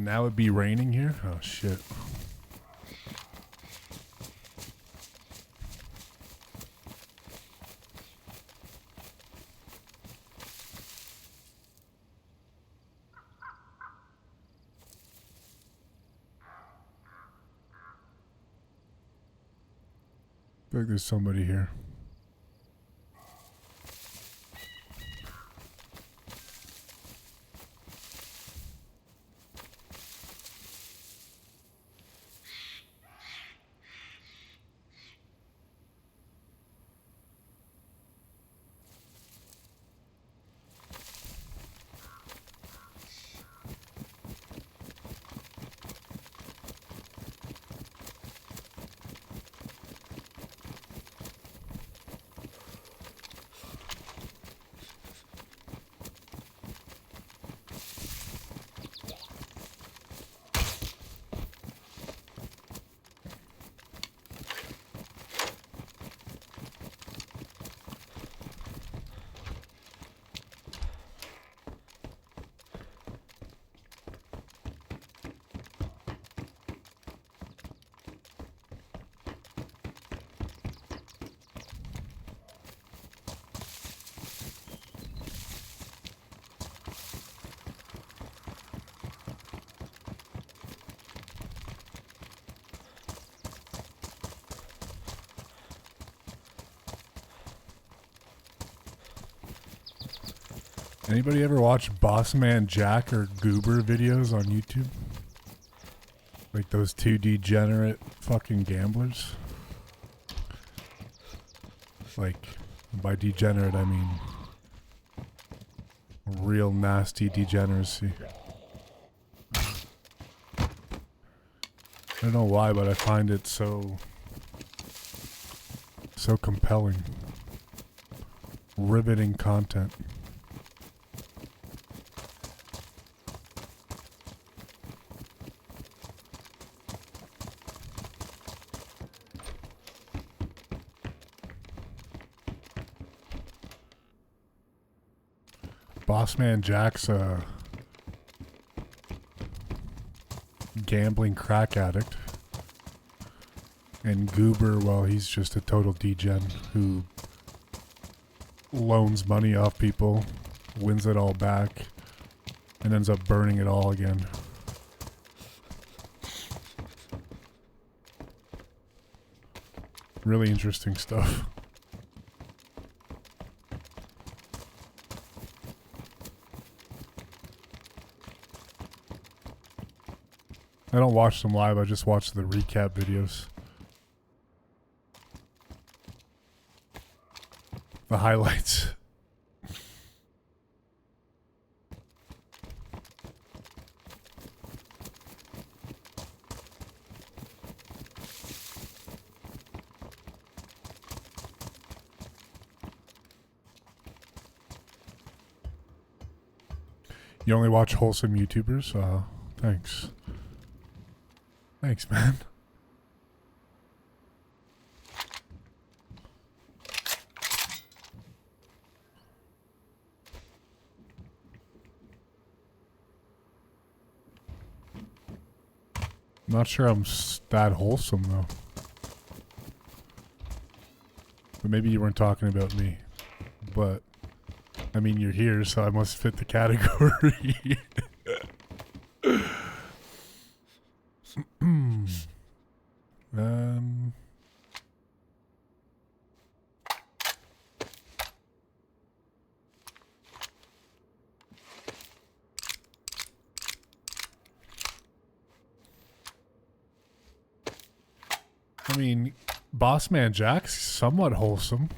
now it'd be raining here? Oh, shit. I feel like there's somebody here. Anybody ever watch Bossman Jack or Goober videos on YouTube? Like those two degenerate fucking gamblers? Like, by degenerate I mean real nasty degeneracy. I don't know why, but I find it so compelling. Riveting content. Bossman Jack's a gambling crack addict. And Goober, well, he's just a total degen who loans money off people, wins it all back, and ends up burning it all again. Really interesting stuff. I don't watch them live, I just watch the recap videos. The highlights. You only watch wholesome YouTubers? Thanks. Thanks, man. Not sure I'm that wholesome, though. But maybe you weren't talking about me. But, I mean, you're here, so I must fit the category. I mean, Bossman Jack's somewhat wholesome.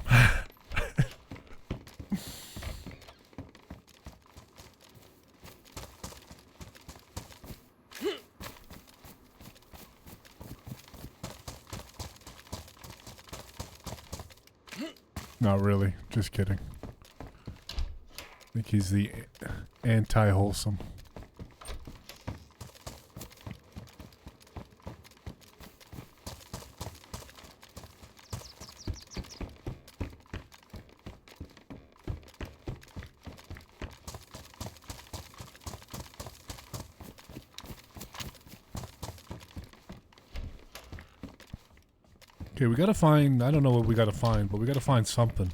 Not really. Just kidding. I think he's the anti-wholesome. Okay, we gotta find, I don't know what we gotta find, but we gotta find something.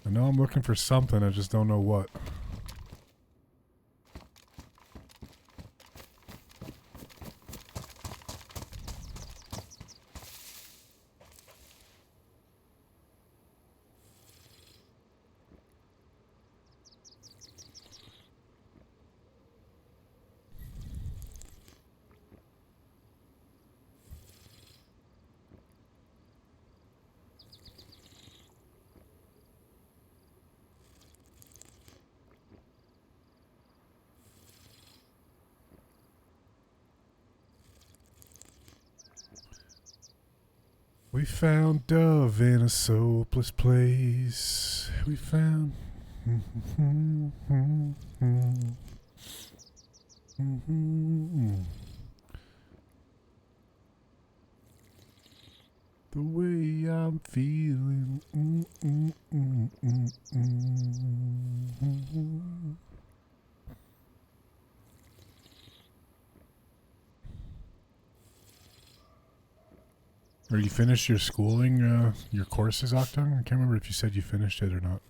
I know I'm looking for something, I just don't know what. We found Dove in a soapless place. We found... the way I'm feeling. Are you finished your schooling, your courses, Octung? I can't remember if you said you finished it or not.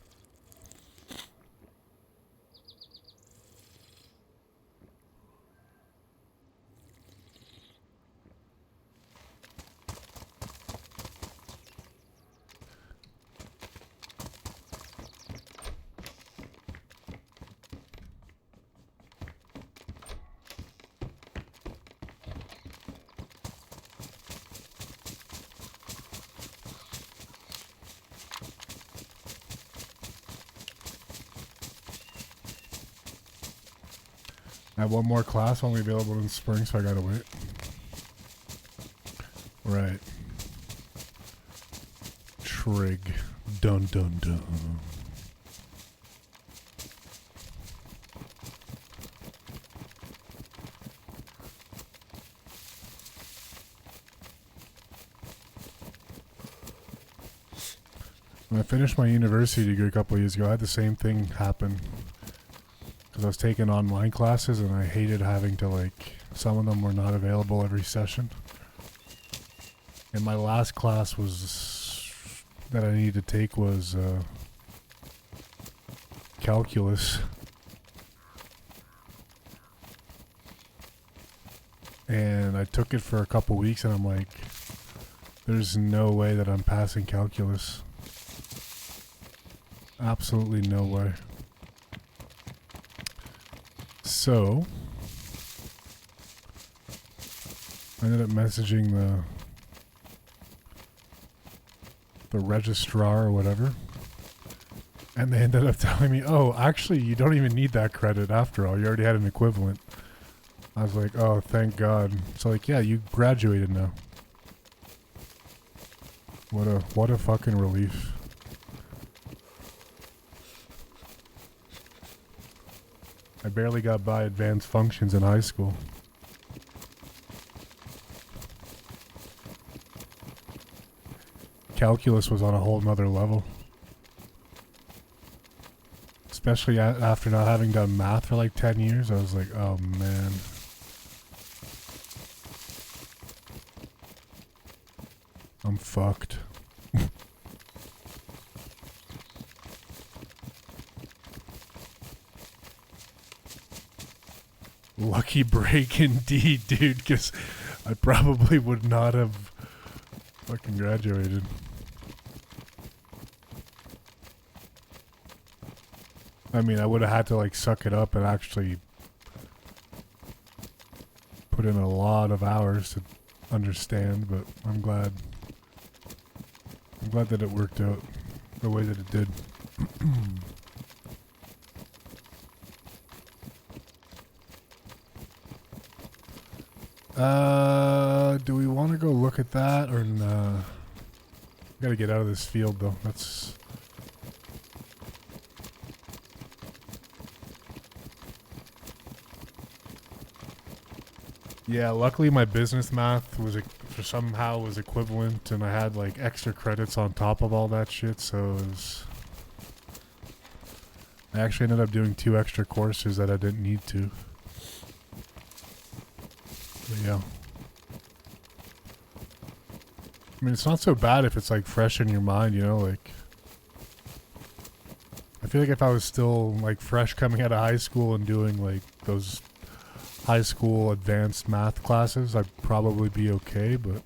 I have one more class only available in spring, so I gotta wait. Right. Trig. Dun dun dun. When I finished my university degree a couple of years ago, I had the same thing happen. Because I was taking online classes and I hated having to, like, some of them were not available every session. And my last class was, that I needed to take was calculus. And I took it for a couple weeks and I'm like, there's no way that I'm passing calculus. Absolutely no way. So, I ended up messaging the registrar or whatever, and they ended up telling me, oh, actually, you don't even need that credit after all. You already had an equivalent. I was like, oh, thank God. So, like, yeah, you graduated now. What a fucking relief. I barely got by advanced functions in high school. Calculus was on a whole nother level. Especially after not having done math for like 10 years, I was like, oh man. I'm fucked. Lucky break indeed, dude, because I probably would not have fucking graduated. I mean, I would have had to like suck it up and actually put in a lot of hours to understand, but I'm glad that it worked out the way that it did. Do we want to go look at that or nah? Gotta get out of this field though. That's... Yeah, luckily my business math was somehow was equivalent and I had like extra credits on top of all that shit, so it was... I actually ended up doing 2 extra courses that I didn't need to. But yeah. I mean, it's not so bad if it's like fresh in your mind, you know, like... I feel like if I was still like fresh coming out of high school and doing like those high school advanced math classes, I'd probably be okay, but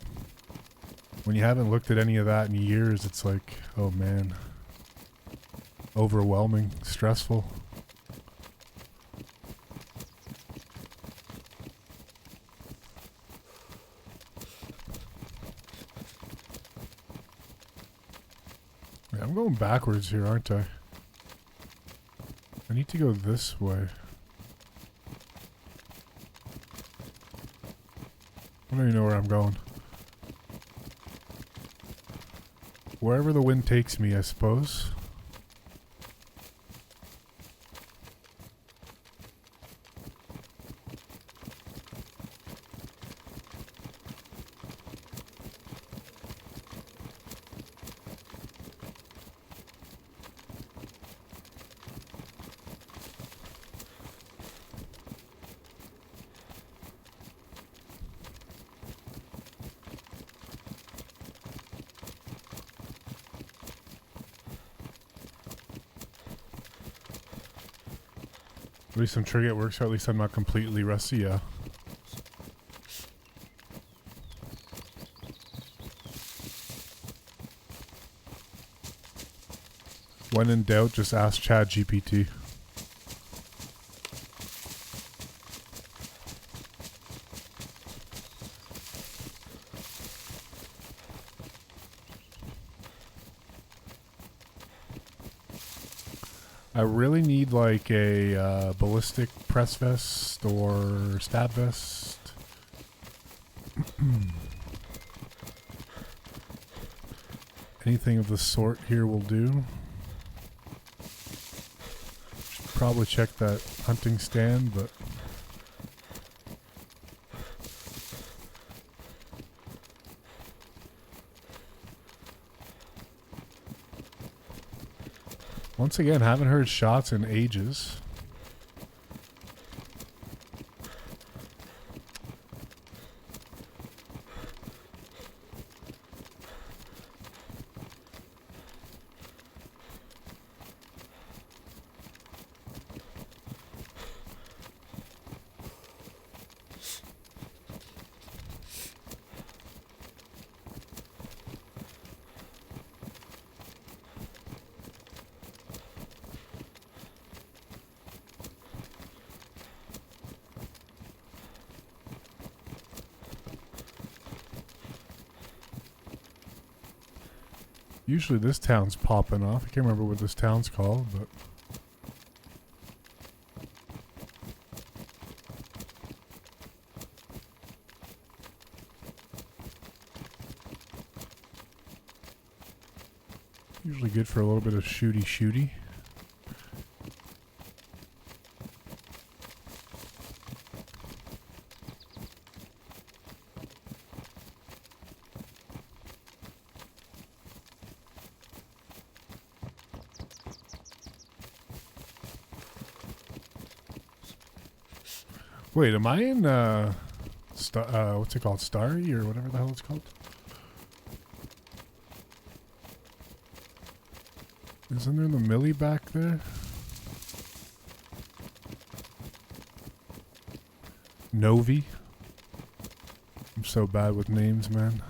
when you haven't looked at any of that in years, it's like, oh man. Overwhelming, stressful. Yeah, I'm going backwards here, aren't I? I need to go this way. I don't even know where I'm going. Wherever the wind takes me, I suppose. At least some trigger works, or at least I'm not completely rusty, yeah. When in doubt, just ask ChatGPT. I really need like a ballistic press vest or stab vest. Anything of the sort here will do. Should probably check that hunting stand, but once again, haven't heard shots in ages. Usually this town's popping off. I can't remember what this town's called, but... usually good for a little bit of shooty-shooty. Wait, am I in, what's it called? Starry or whatever the hell it's called? Isn't there the Millie back there? Novi? I'm so bad with names, man.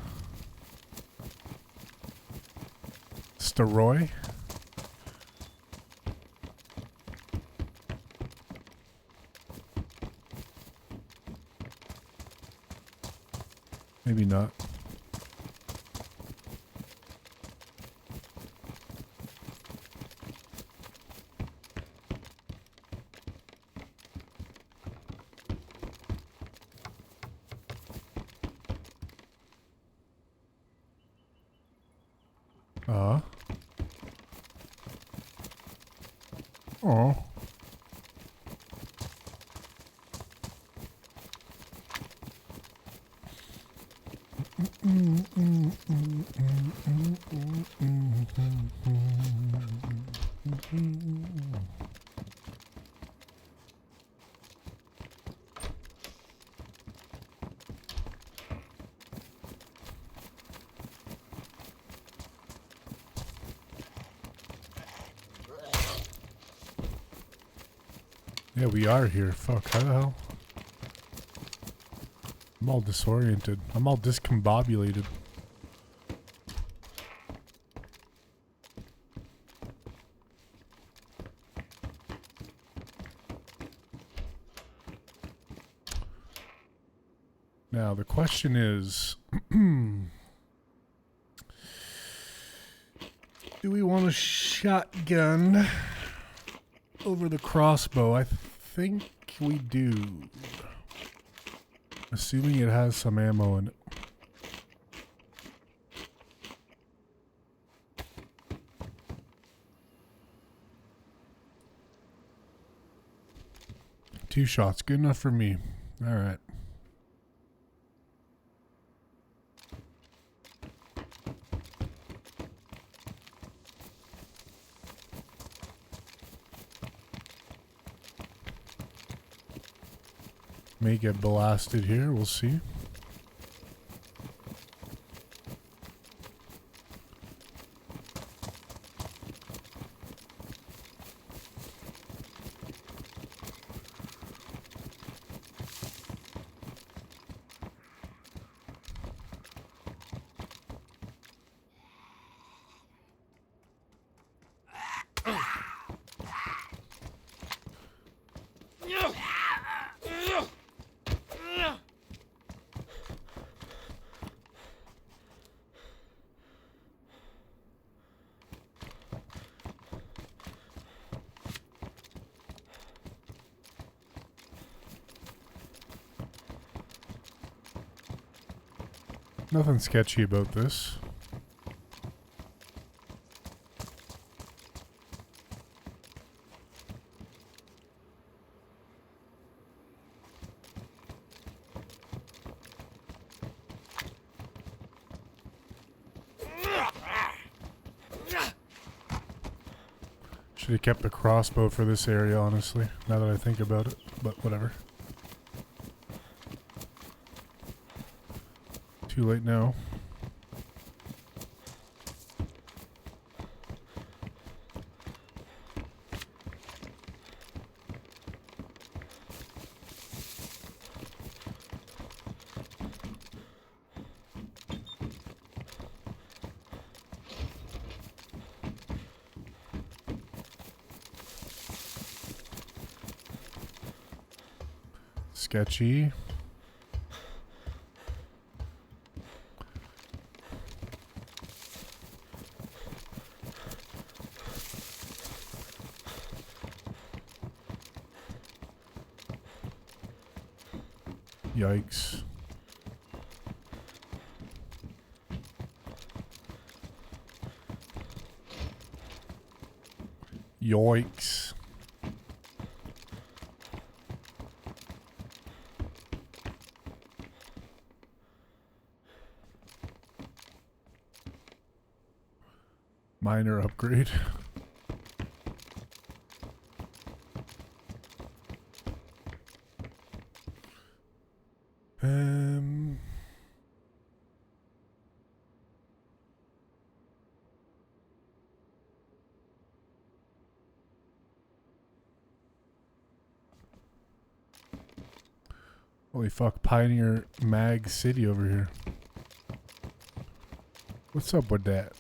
Staroy? Maybe not. Oh. Yeah, we are here. Fuck, how the hell? I'm all disoriented. I'm all discombobulated. Now, the question is... do we want a shotgun over the crossbow? I think we do. Assuming it has some ammo in it. Two shots, good enough for me. All right. May get blasted here, we'll see. Nothing sketchy about this. Should have kept a crossbow for this area, honestly, now that I think about it, but whatever. Too late now. Sketchy. Yikes. Yoinks. Minor upgrade. Holy fuck, Pioneer Mag City over here. What's up with that?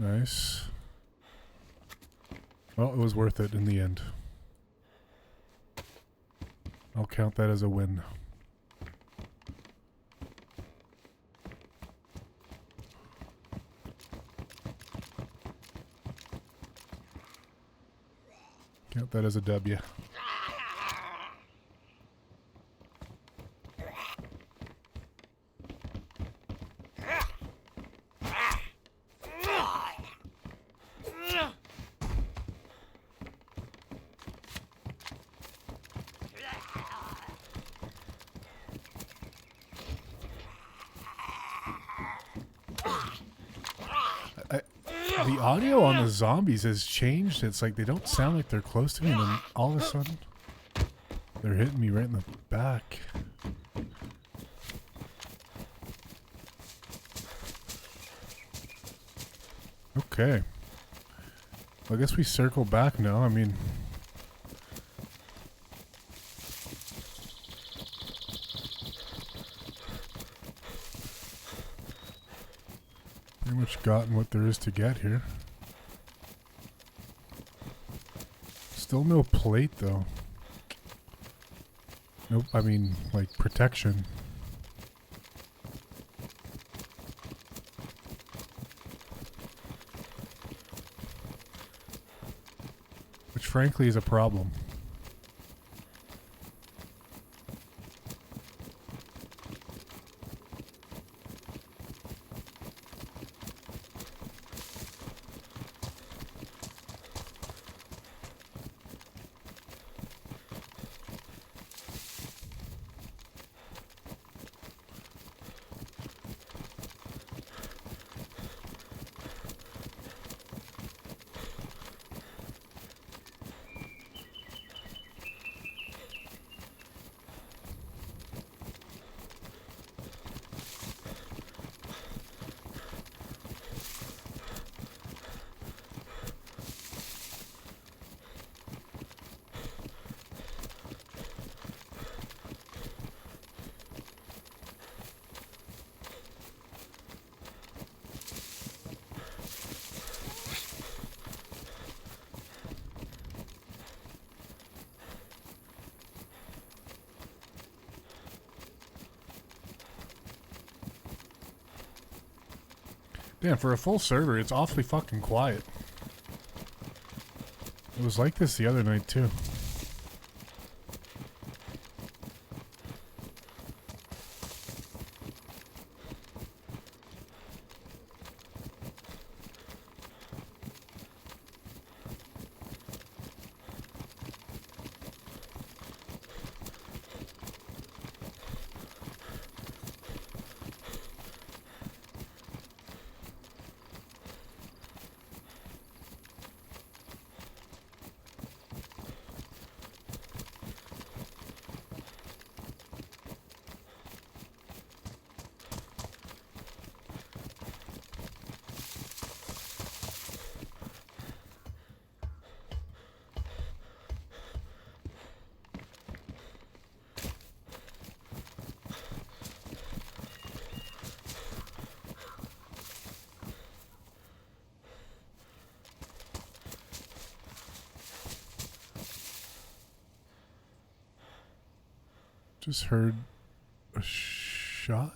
Nice. Well, it was worth it in the end. I'll count that as a win. Count that as a W. The audio on the zombies has changed. It's like they don't sound like they're close to me, and then all of a sudden they're hitting me right in the back. Okay. Well, I guess we circle back now. I mean, pretty much gotten what there is to get here. Still no plate though. Nope, I mean like protection. Which frankly is a problem. Damn, for a full server, it's awfully fucking quiet. It was like this the other night, too. Just heard a shot.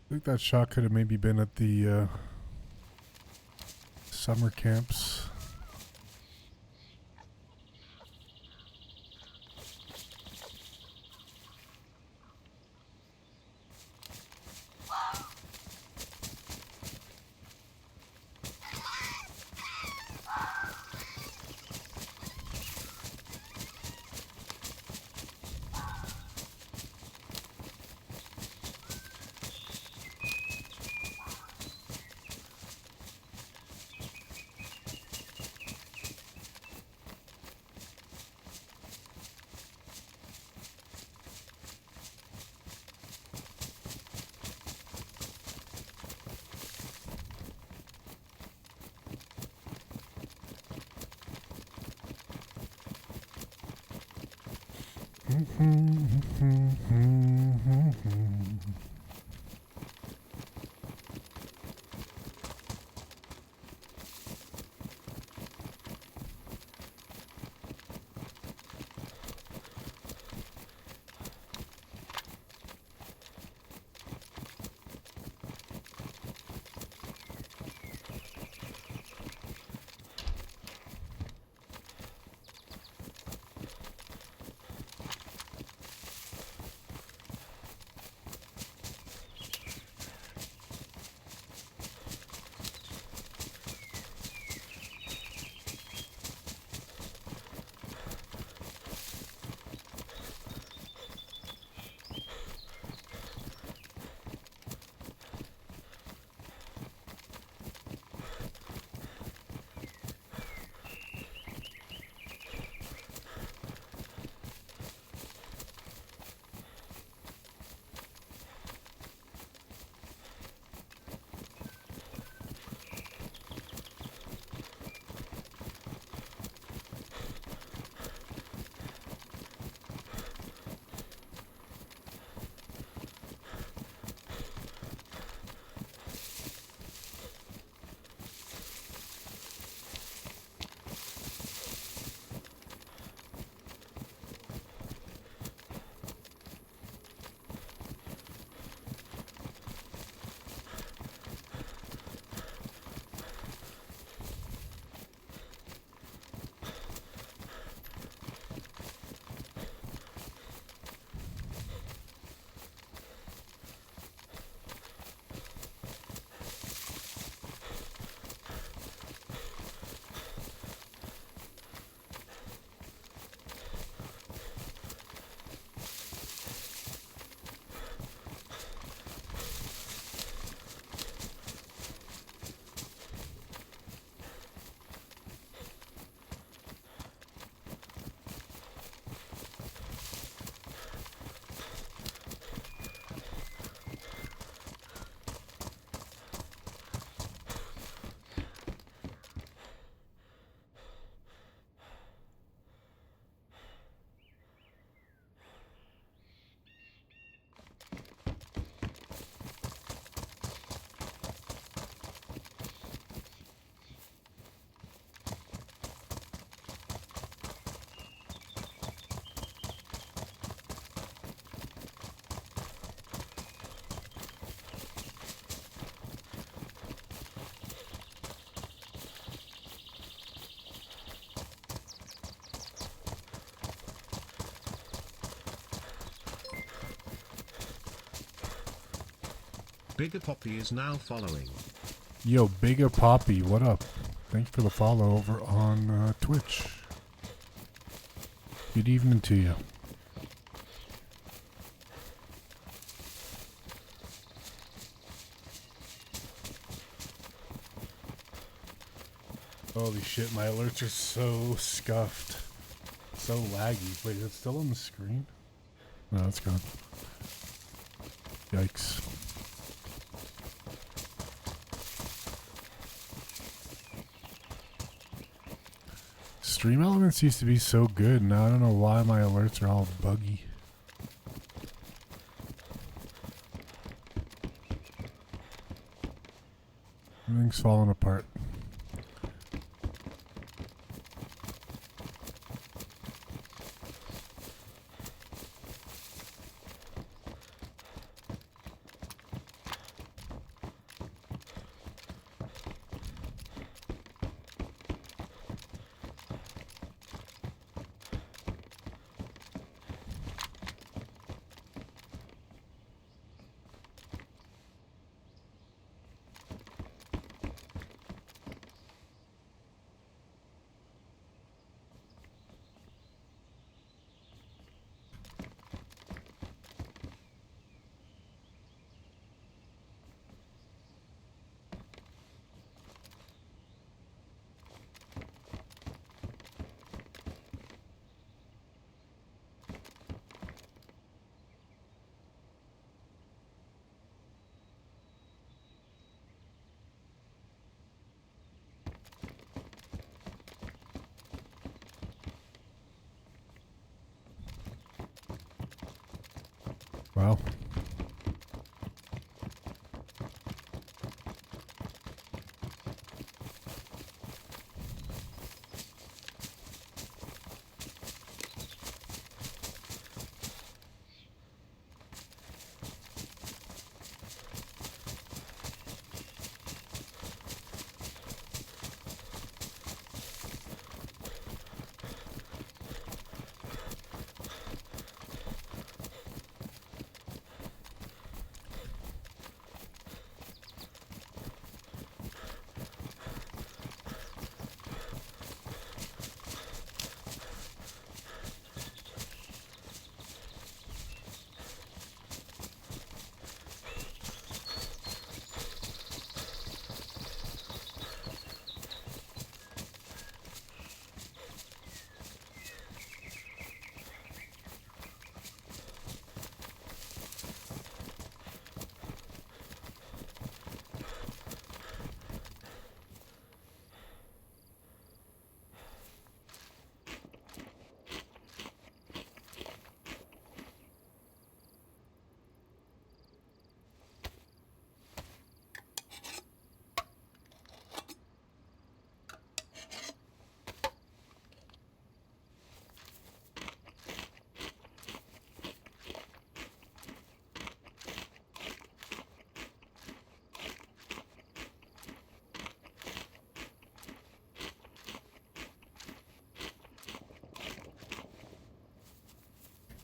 I think that shot could have maybe been at the summer camps. Bigger Poppy is now following. Yo, Bigger Poppy, what up? Thanks for the follow over on Twitch. Good evening to you. Holy shit, my alerts are so scuffed. So laggy. Wait, is it still on the screen? No, it's gone. Yikes. Stream Elements used to be so good. Now I don't know why my alerts are all buggy. Everything's falling apart. Wow.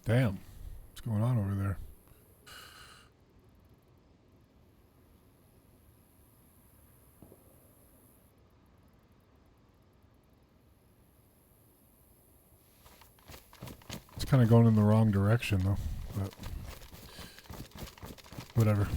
Damn. What's going on over there? It's kind of going in the wrong direction, though. But whatever.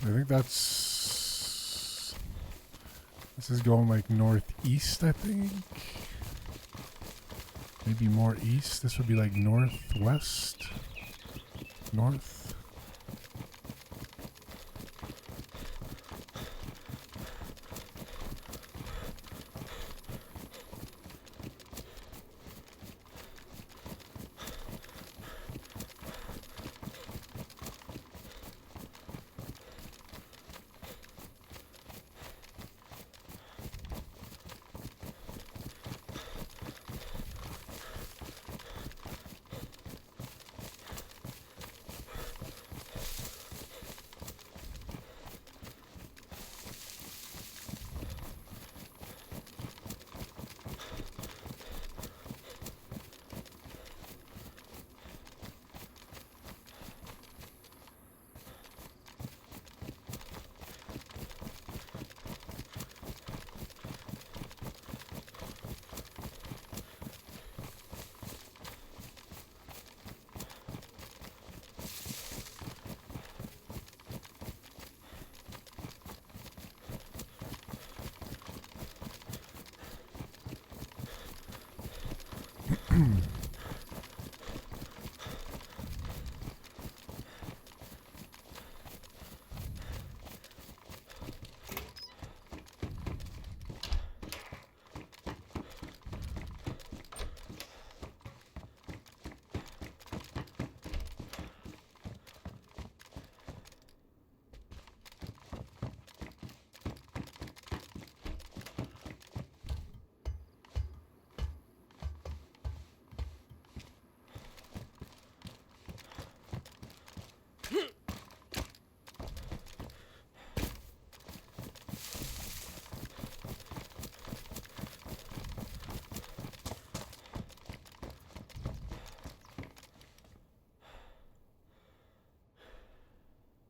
I think this is going like northeast, I think. Maybe more east. This would be like northwest. North.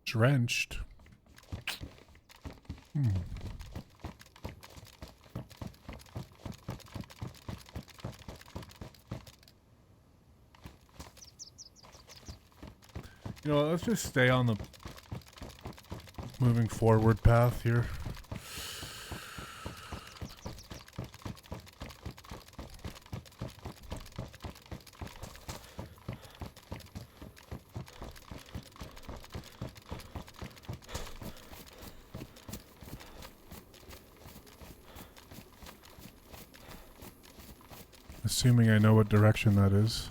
Drenched. You know, let's just stay on the moving forward path here. Assuming I know what direction that is.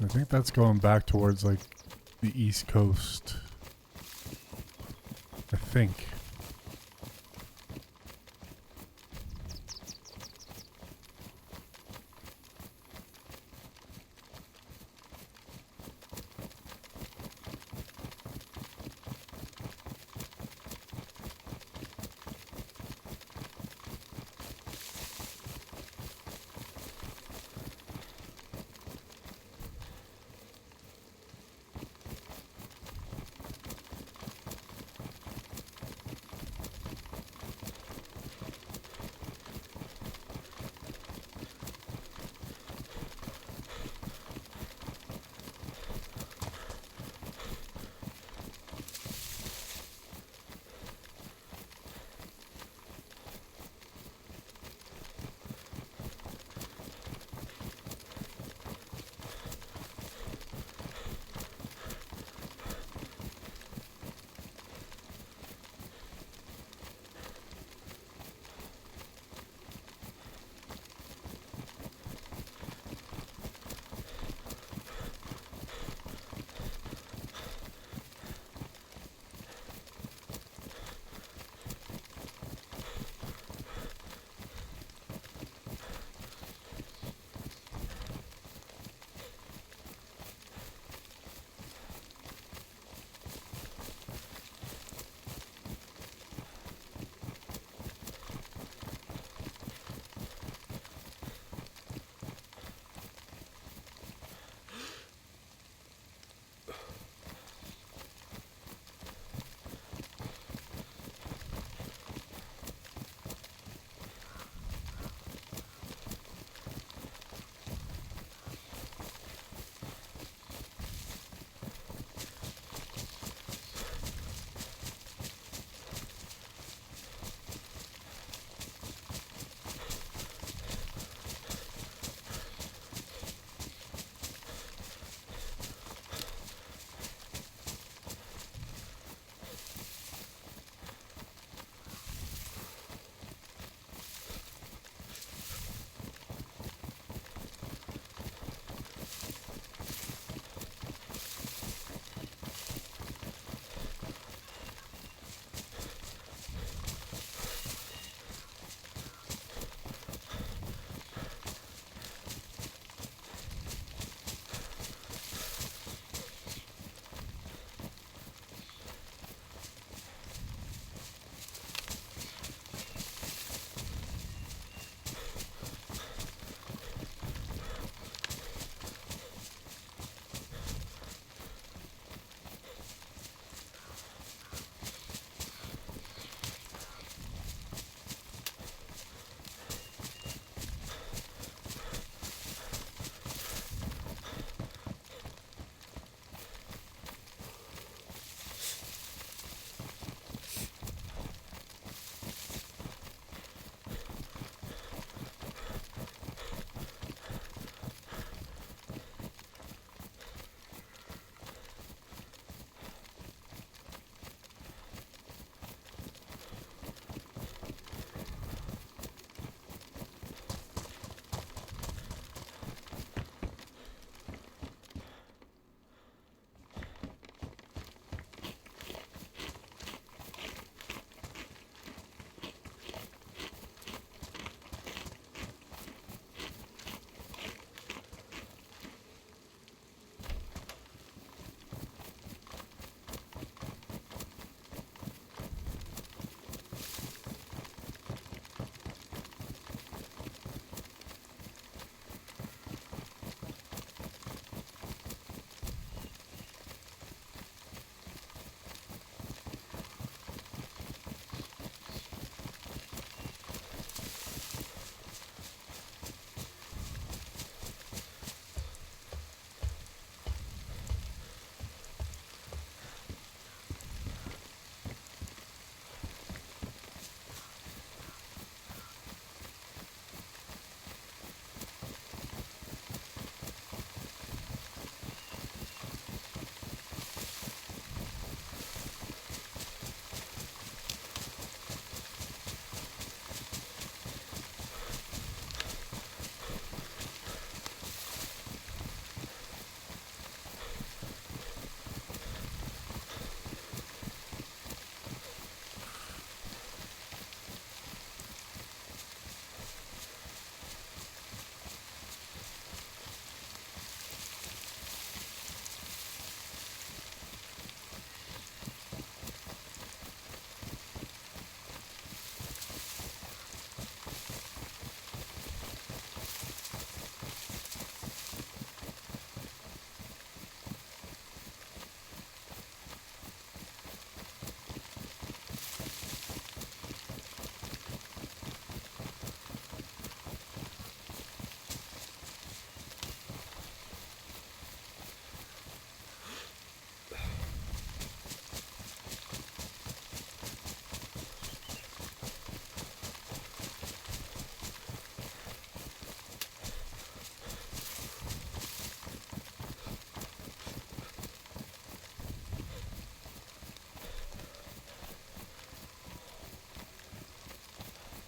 I think that's going back towards like the East Coast. I think.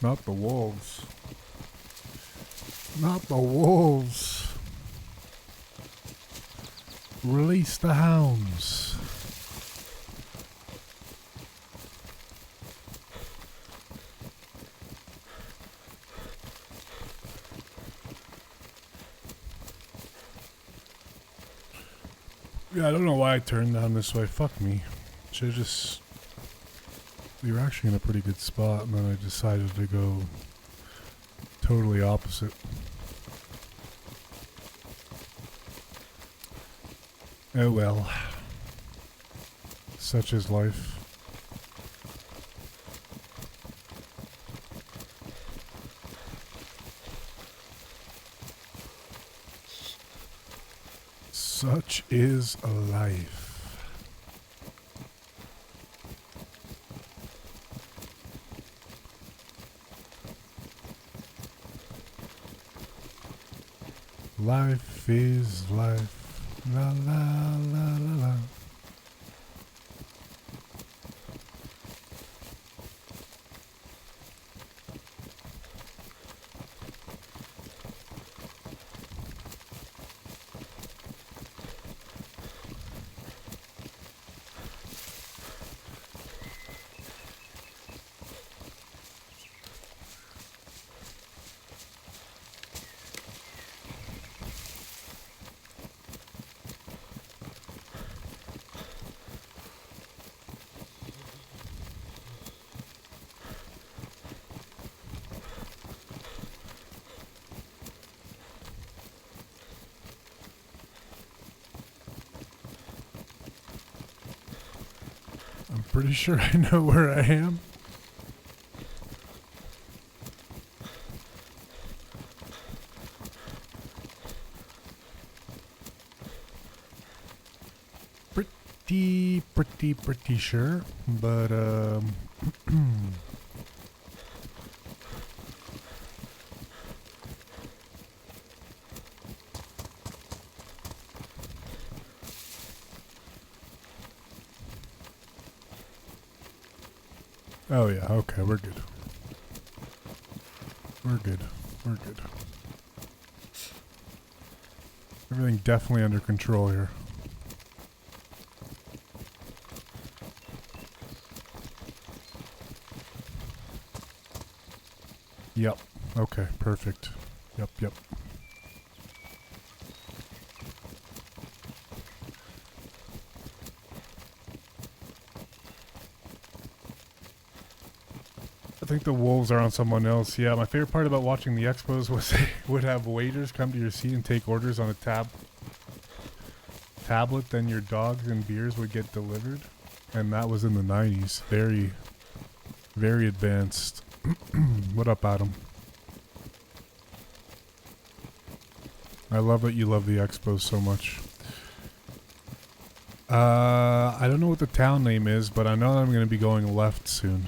Not the wolves. Not the wolves. Release the hounds. Yeah, I don't know why I turned down this way. Fuck me. Should've just... We were actually in a pretty good spot, and then I decided to go totally opposite. Oh well. Such is life. Such is life. Life is life. La la la la la. I'm pretty sure I know where I am. Pretty sure, but oh yeah, okay, we're good. We're good. We're good. Everything definitely under control here. Yep. Okay, perfect. Yep. I think the wolves are on someone else. Yeah, my favorite part about watching the expos was they would have waiters come to your seat and take orders on a tablet, then your dogs and beers would get delivered. And that was in the 90s. Very, very advanced. What up, Adam? I love that you love the expos so much. I don't know what the town name is, but I know that I'm going to be going left soon.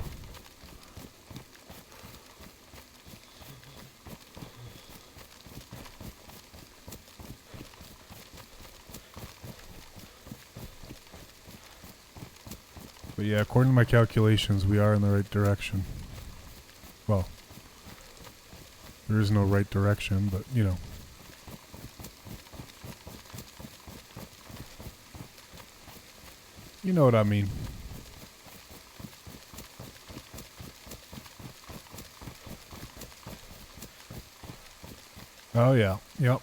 But yeah, according to my calculations, we are in the right direction. Well, there is no right direction, but you know. You know what I mean. Oh yeah, yep.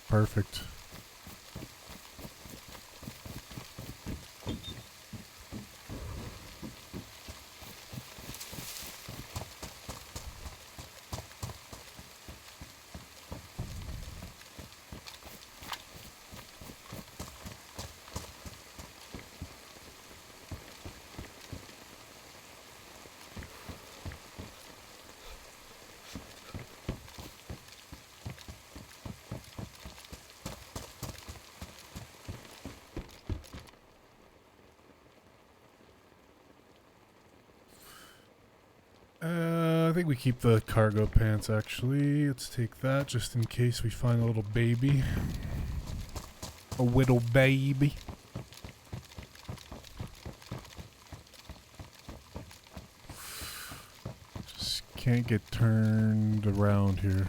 Perfect. I think we keep the cargo pants actually. Let's take that just in case we find a little baby. A little baby. can't get turned around here.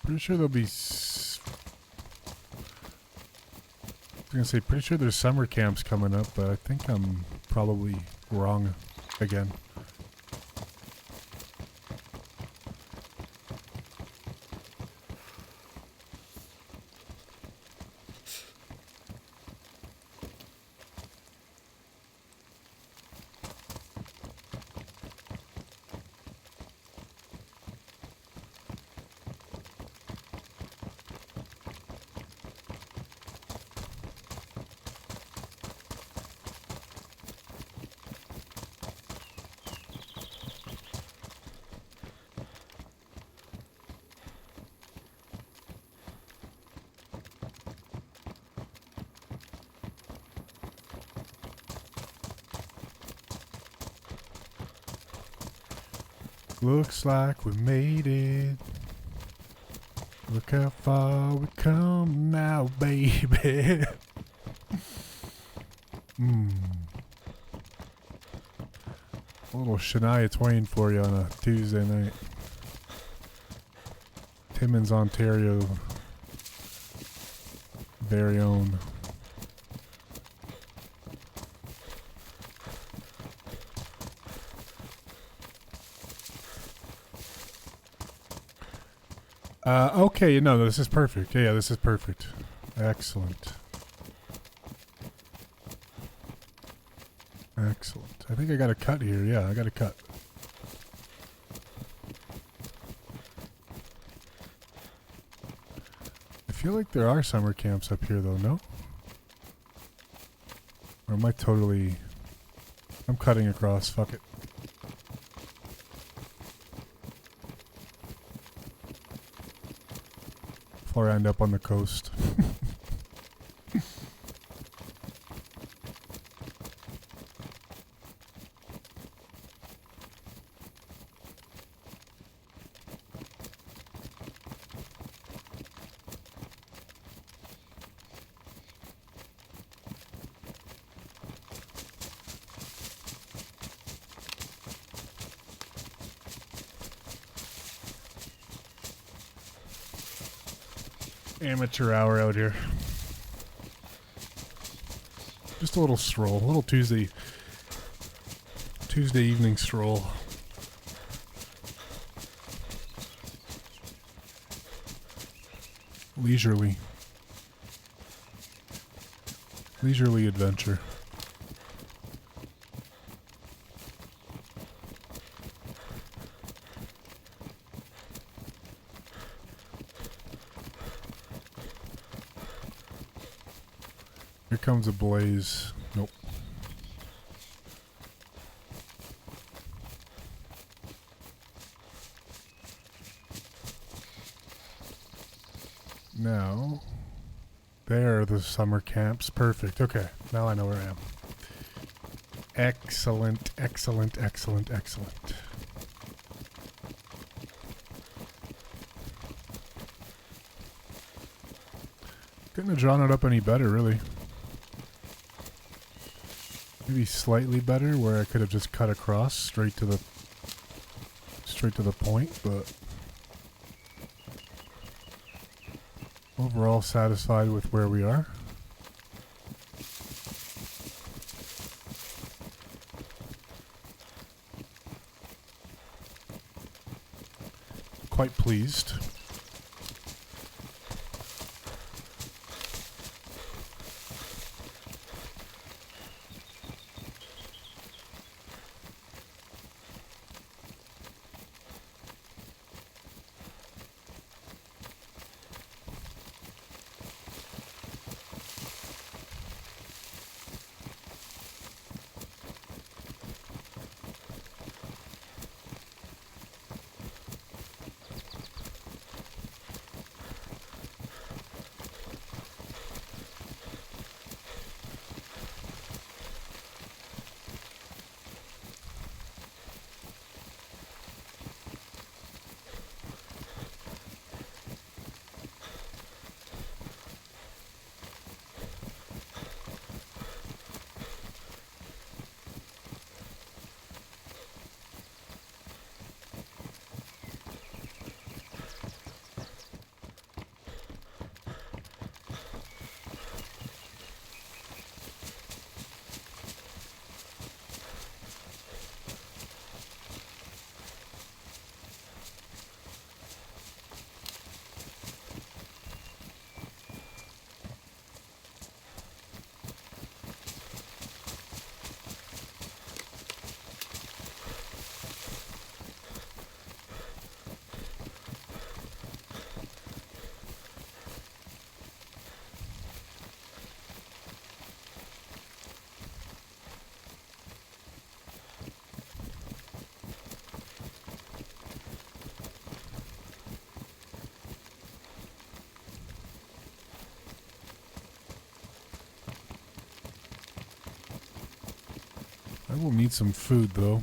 Pretty sure there'll be... I was gonna say, pretty sure there's summer camps coming up, but I think I'm probably wrong again. Looks like we made it. Look how far we come now, baby. A little Shania Twain for you on a Tuesday night. Timmins, Ontario. Very own. Okay, no, this is perfect. Yeah, this is perfect. Excellent. Excellent. I think I got a cut here. Yeah, I got a cut. I feel like there are summer camps up here, though, no? Or am I totally... I'm cutting across. Fuck it. Before I end up on the coast. Amateur hour out here. Just a little stroll, a little Tuesday evening stroll. Leisurely adventure. Here comes a blaze. Nope. Now, there are the summer camps. Perfect. Okay, now I know where I am. Excellent, excellent, excellent, excellent. Couldn't have drawn it up any better, really. Maybe slightly better, where I could have just cut across straight to the point, but overall satisfied with where we are. Quite pleased. I will need some food though.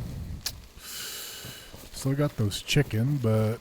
Still got those chicken, but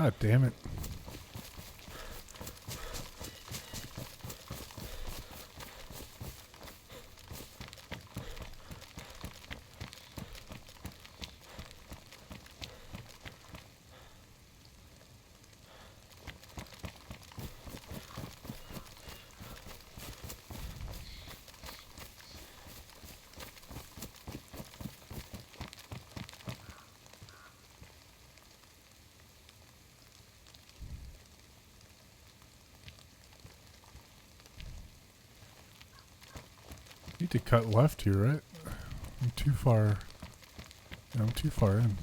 God damn it. Need to cut left here, right? I'm too far. Yeah, I'm too far in.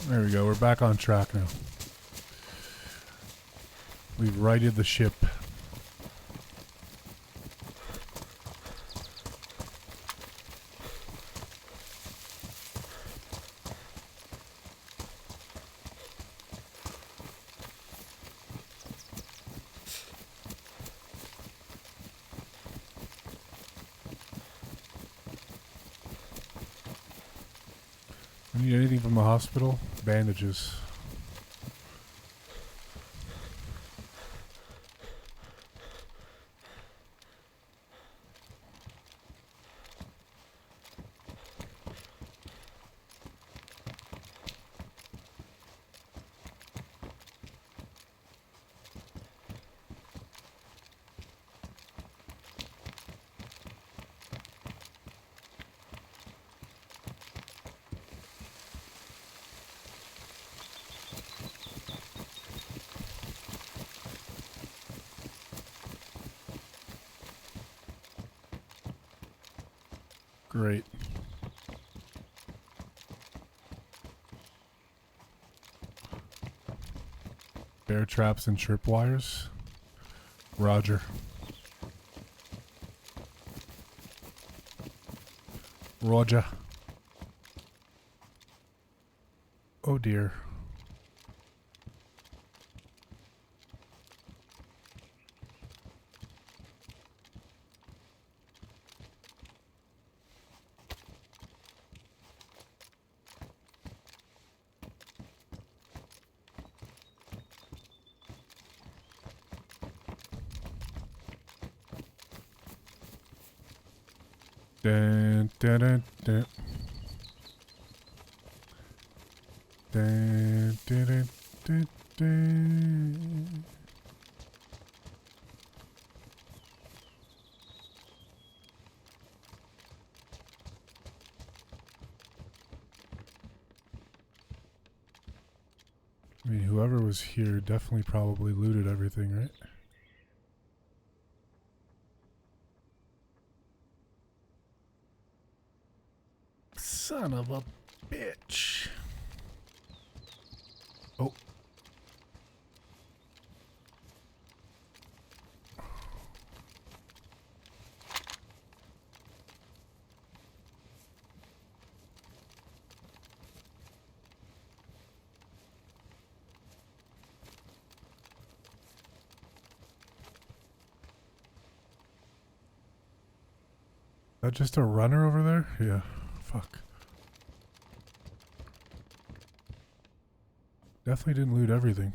There we go. We're back on track now. We've righted the ship. Need anything from the hospital? Bandages. Great. Bear traps and tripwires. Roger. Roger. Oh dear. Dun, dun, dun, dun. Dun, dun, dun, dun, dun. I mean, whoever was here definitely probably looted everything, right? Son of a bitch. Oh. That just a runner over there? Yeah. Fuck. Definitely didn't loot everything.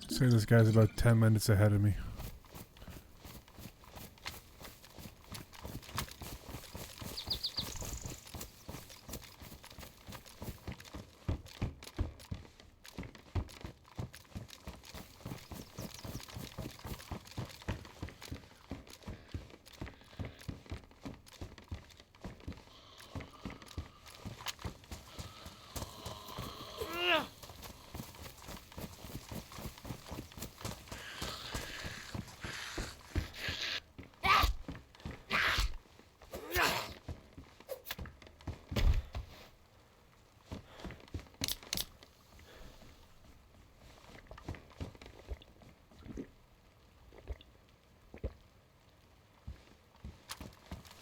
Say this guy's about 10 minutes ahead of me.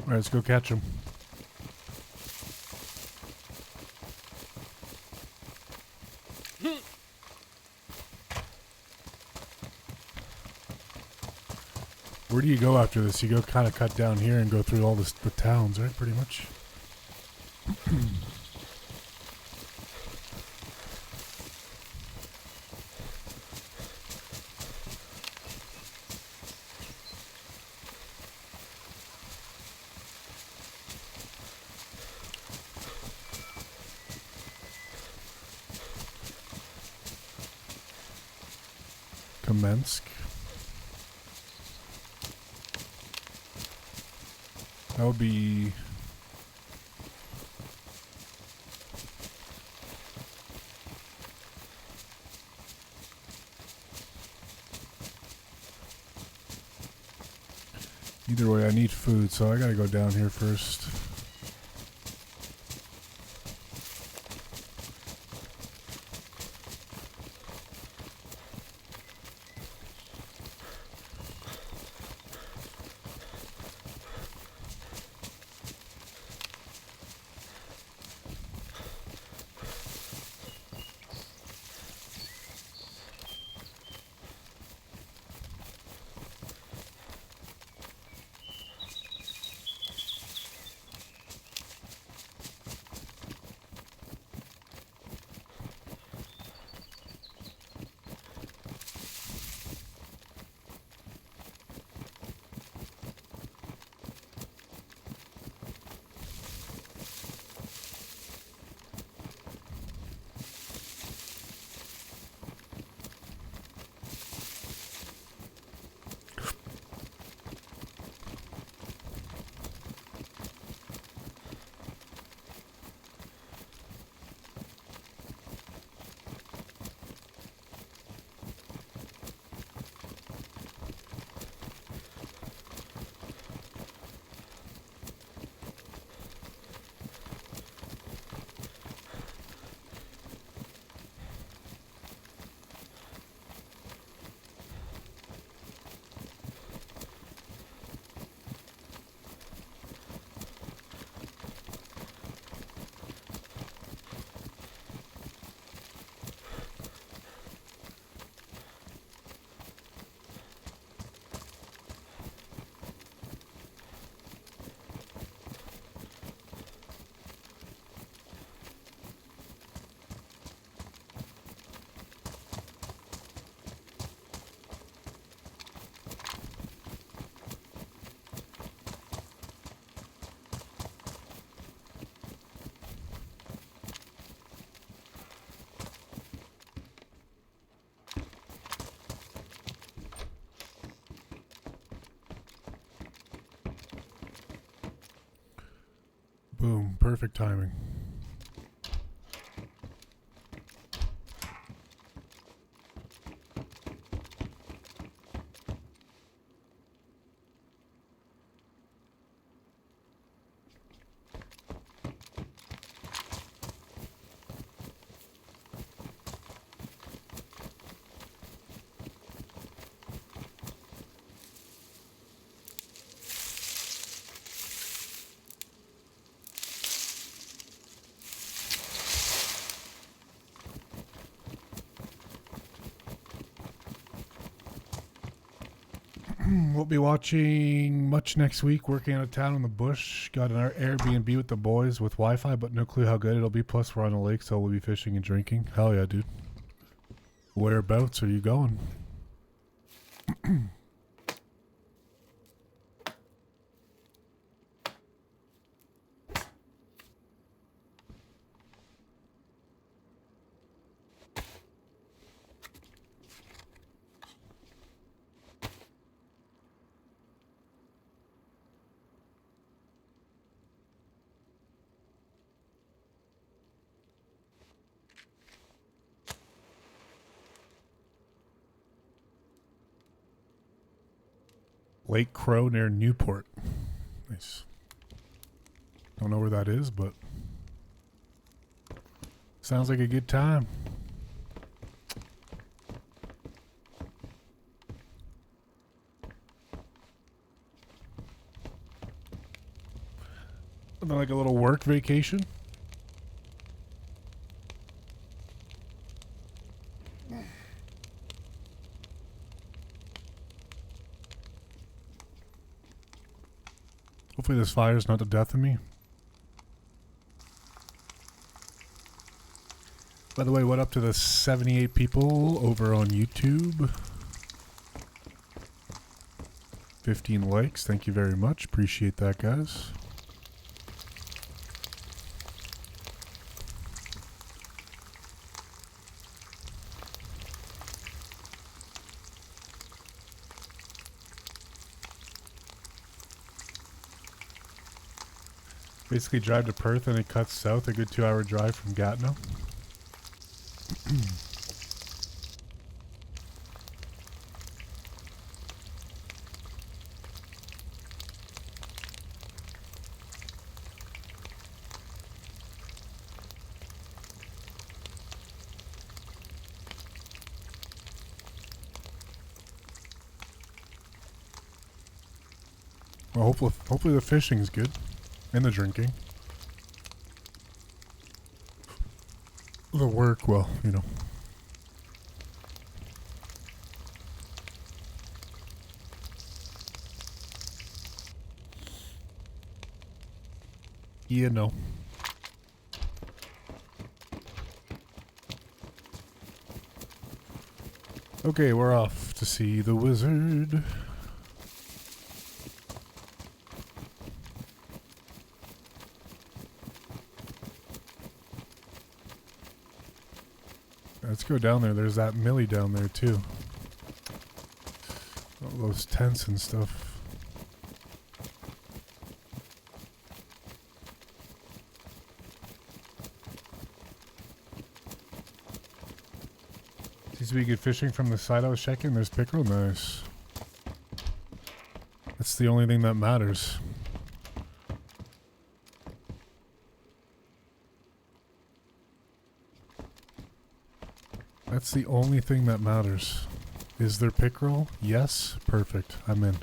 Alright, let's go catch him. Where do you go after this? You go kind of cut down here and go through all the towns, right? Pretty much. Kamensk. That would be... Either way, I need food, so I gotta go down here first. Boom. Perfect timing. We'll be watching much next week. Working out of town in the bush. Got an Airbnb with the boys with Wi-Fi, but no clue how good it'll be. Plus, we're on a lake, so we'll be fishing and drinking. Hell yeah, dude. Whereabouts are you going? Lake Crow near Newport. Nice. Don't know where that is, but sounds like a good time. Something like a little work vacation. Hopefully this fire's not the death of me. By the way, what up to the 78 people over on YouTube? 15 likes. Thank you very much. Appreciate that, guys. Basically drive to Perth and it cuts south, a good 2-hour drive from Gatineau. Well, hopefully the fishing's good. And the drinking. The work, well, you know. Yeah, no. Okay, we're off to see the wizard. Let's go down there. There's that Millie down there too. All those tents and stuff. Seems to be good fishing from the side I was checking. There's pickerel. Nice. That's the only thing that matters. That's the only thing that matters. Is there pickerel? Yes. Perfect. I'm in.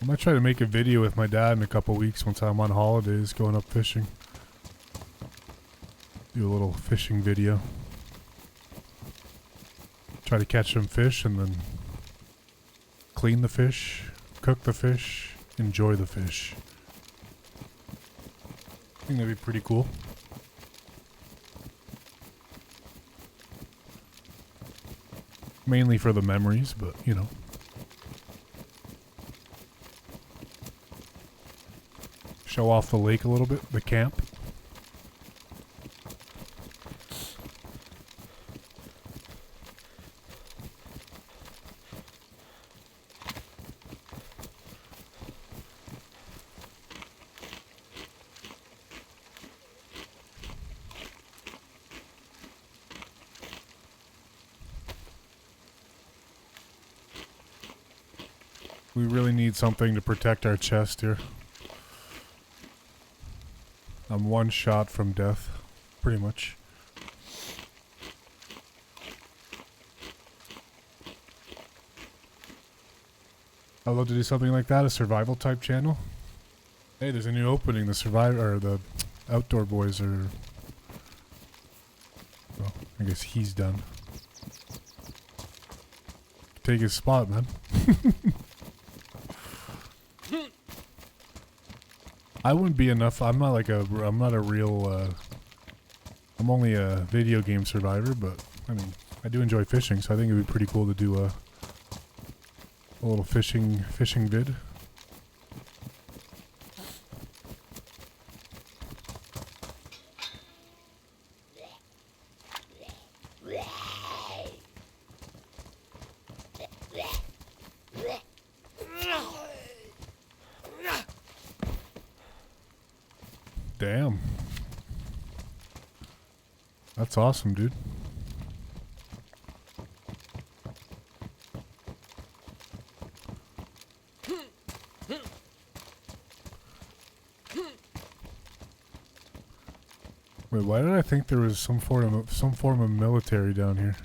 I might try to make a video with my dad in a couple weeks once I'm on holidays going up fishing. Do a little fishing video. Try to catch some fish and then clean the fish, cook the fish, enjoy the fish. I think that'd be pretty cool. Mainly for the memories, but you know. Show off the lake a little bit, the camp. We really need something to protect our chest here. I'm one shot from death, pretty much. I'd love to do something like that, a survival type channel. Hey, there's a new opening. The survivor or the outdoor boys are. Well, I guess he's done. Take his spot, man. I wouldn't be enough. I'm not a real, I'm only a video game survivor, but I mean, I do enjoy fishing, so I think it'd be pretty cool to do a little fishing vid. Damn. That's awesome, dude. Wait, why did I think there was some form of military down here?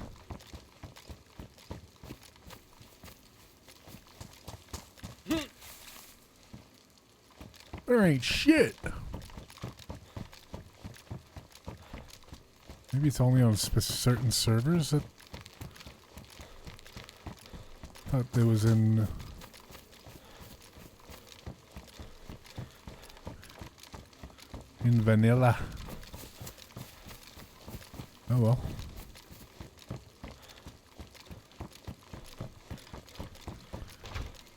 There ain't shit. Maybe it's only on certain servers that. Thought it was in. In vanilla. Oh well.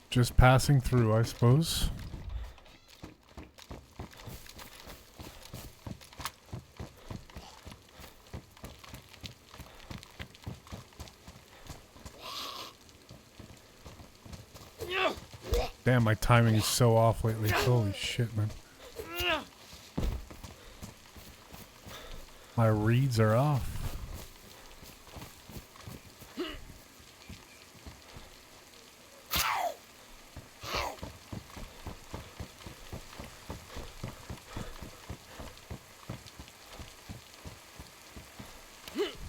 Just passing through, I suppose. Damn, my timing is so off lately. Holy shit, man. My reads are off.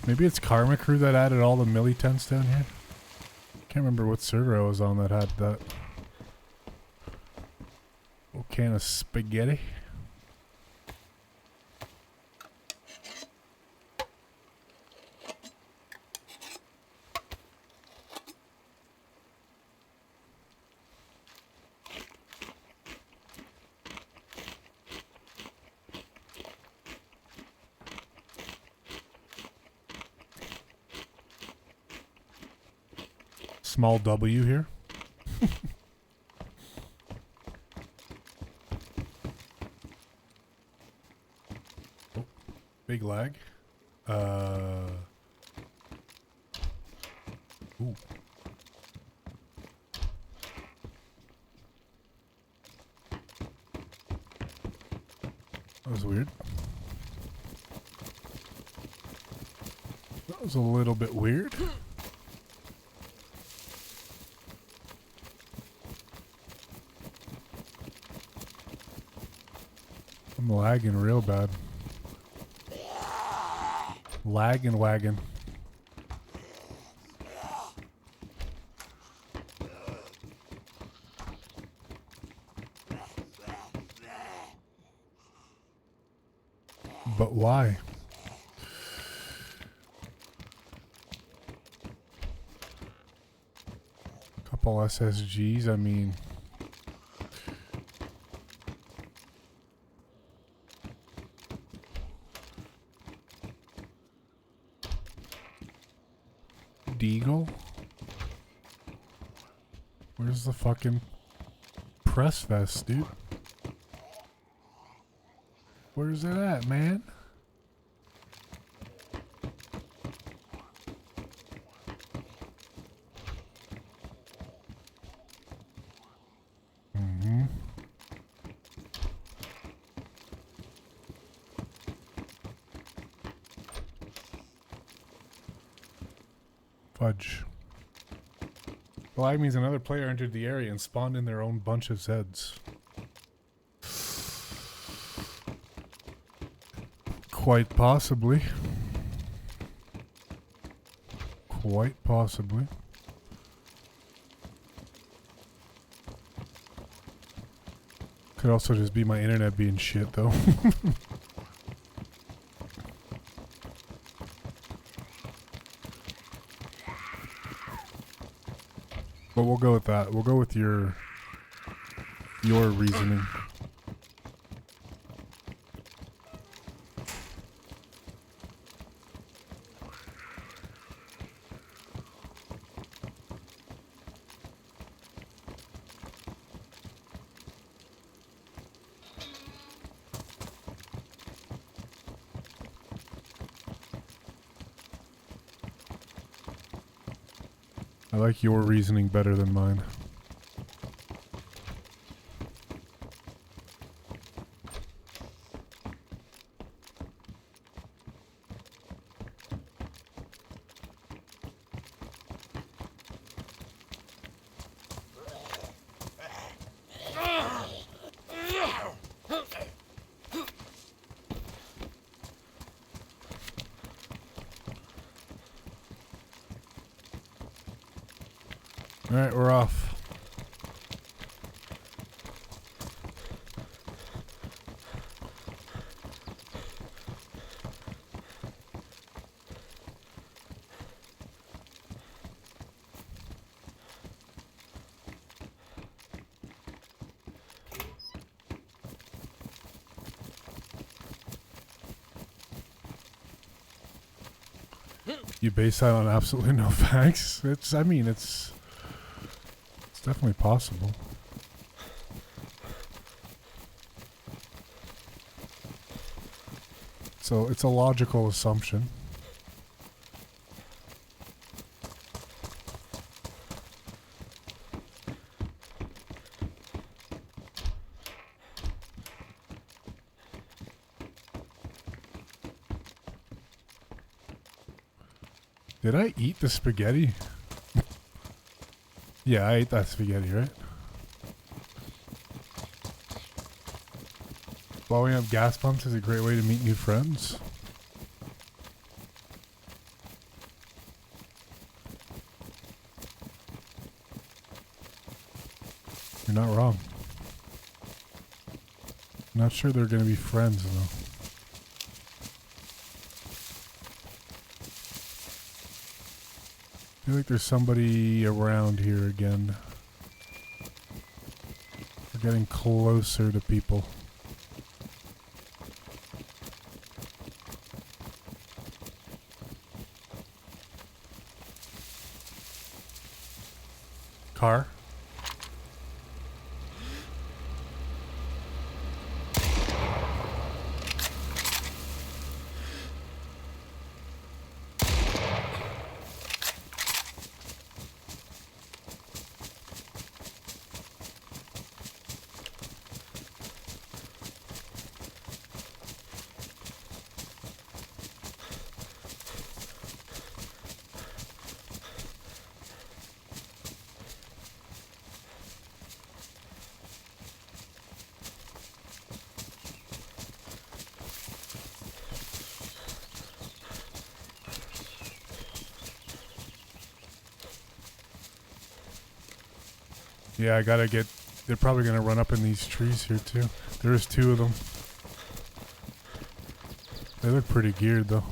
Maybe it's Karma Crew that added all the milli tents down here. Can't remember what server I was on that had that. Little can of spaghetti. Small W here. Oh, big lag. Ooh. That was weird. That was a little bit weird. I'm lagging real bad. Lagging wagon. But why? Couple SSGs, I mean. Deagle? Where's the fucking press vest, dude? Where's it at, man? Mm-hmm. Fudge. Flag means another player entered the area and spawned in their own bunch of Zeds. Quite possibly. Quite possibly. Could also just be my internet being shit, though. But we'll go with that. We'll go with your reasoning. I like your reasoning better than mine. Alright, we're off. You base that on absolutely no facts? It's definitely possible. So it's a logical assumption. Did I eat the spaghetti? Yeah, I ate that spaghetti, right? Blowing up gas pumps is a great way to meet new friends. You're not wrong. I'm not sure they're going to be friends, though. I feel like there's somebody around here again. We're getting closer to people. Car? Yeah, I gotta get... They're probably gonna run up in these trees here too. There's two of them. They look pretty geared though.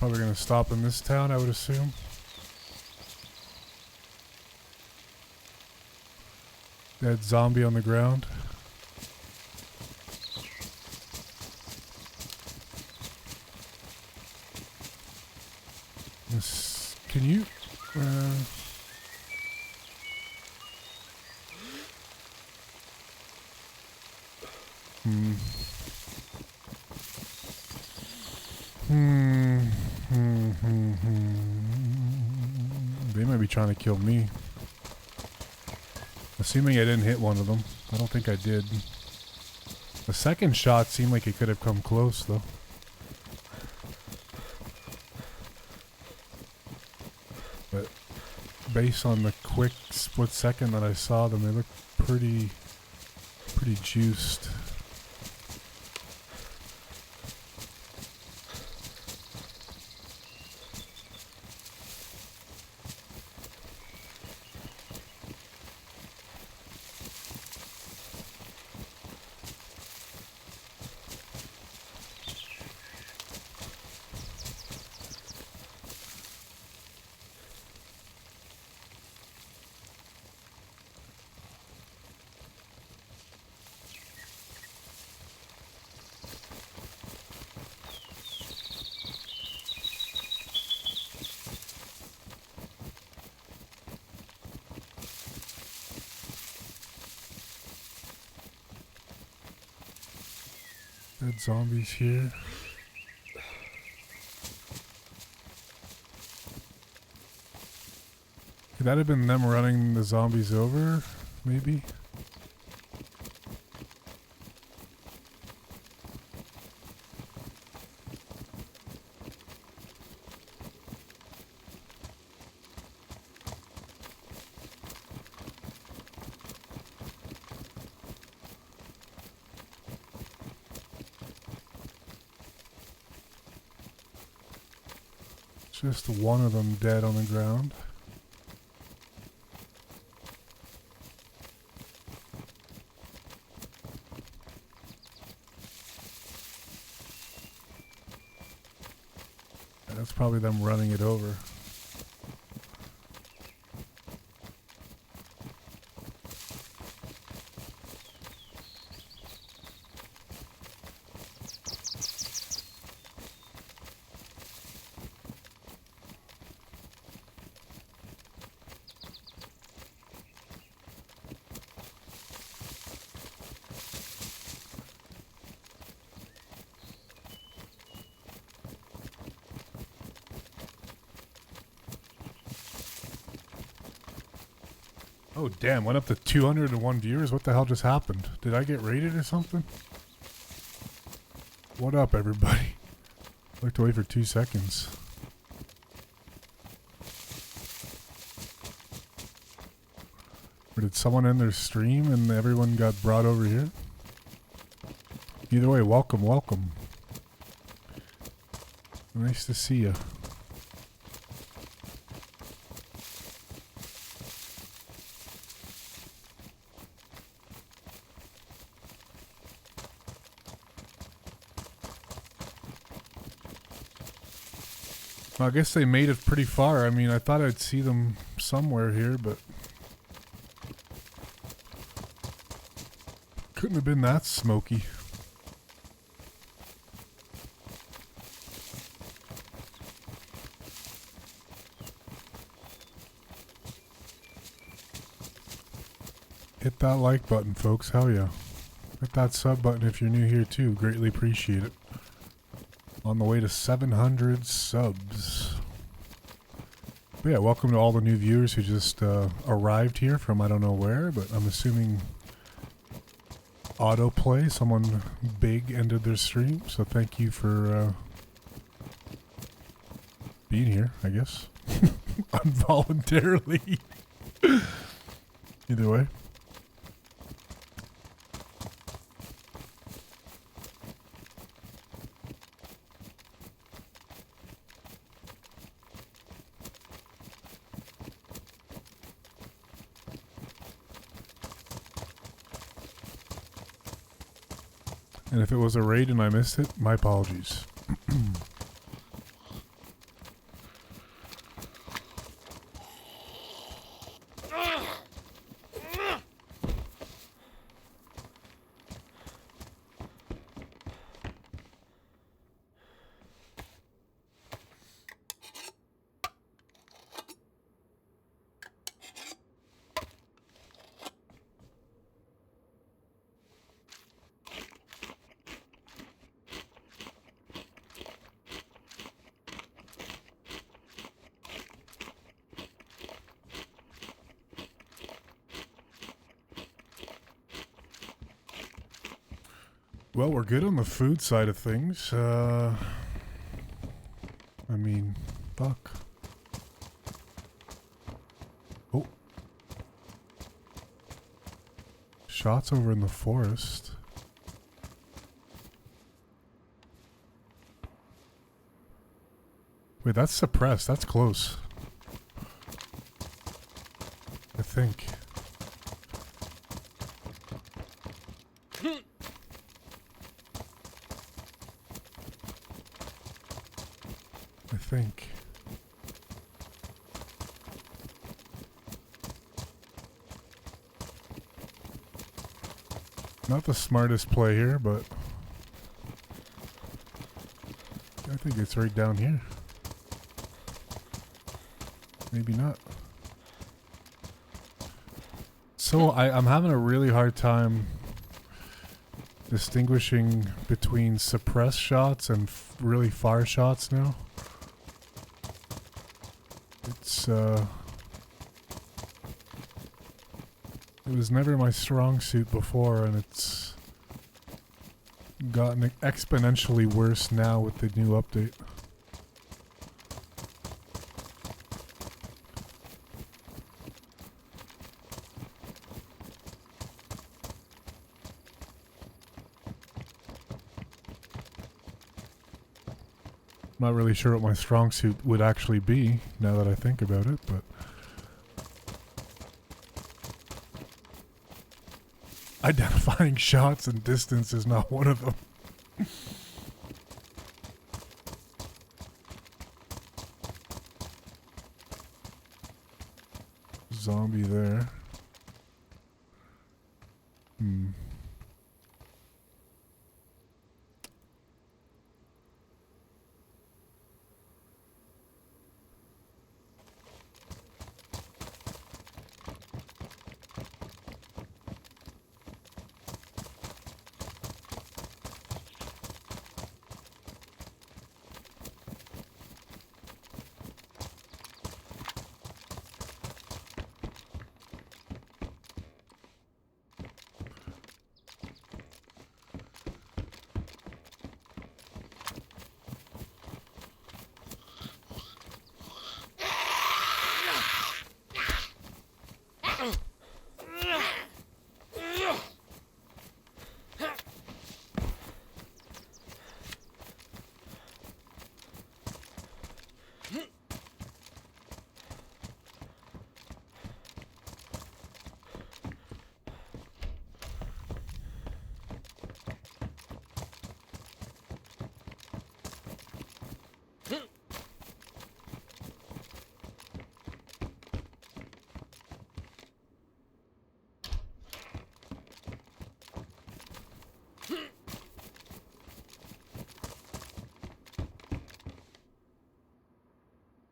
Probably gonna stop in this town, I would assume. Dead zombie on the ground. This, can you? They might be trying to kill me. Assuming I didn't hit one of them. I don't think I did. The second shot seemed like it could have come close, though. But based on the quick split second that I saw them, they look pretty juiced. Dead zombies here. Could that have been them running the zombies over? Maybe? Just one of them dead on the ground. That's probably them running it over. Oh damn, went up to 201 viewers? What the hell just happened? Did I get raided or something? What up, everybody? Looked away for 2 seconds. Or did someone end their stream and everyone got brought over here? Either way, welcome, welcome. Nice to see you. I guess they made it pretty far. I mean, I thought I'd see them somewhere here, but couldn't have been that smoky. Hit that like button, folks. Hell yeah. Hit that sub button if you're new here too. Greatly appreciate it. On the way to 700 subs. But yeah, welcome to all the new viewers who just arrived here from I don't know where, but I'm assuming autoplay. Someone big ended their stream, so thank you for being here, I guess. Involuntarily. Either way. And if it was a raid and I missed it, my apologies. Well, we're good on the food side of things. I mean, fuck. Oh. Shots over in the forest. Wait, that's suppressed. That's close. I think. I think. Not the smartest play here, but I think it's right down here. Maybe not. So I'm having a really hard time distinguishing between suppressed shots and really far shots now. It's it was never my strong suit before, and it's gotten exponentially worse now with the new update. Not really sure what my strong suit would actually be now that I think about it, but identifying shots and distance is not one of them. Zombie there.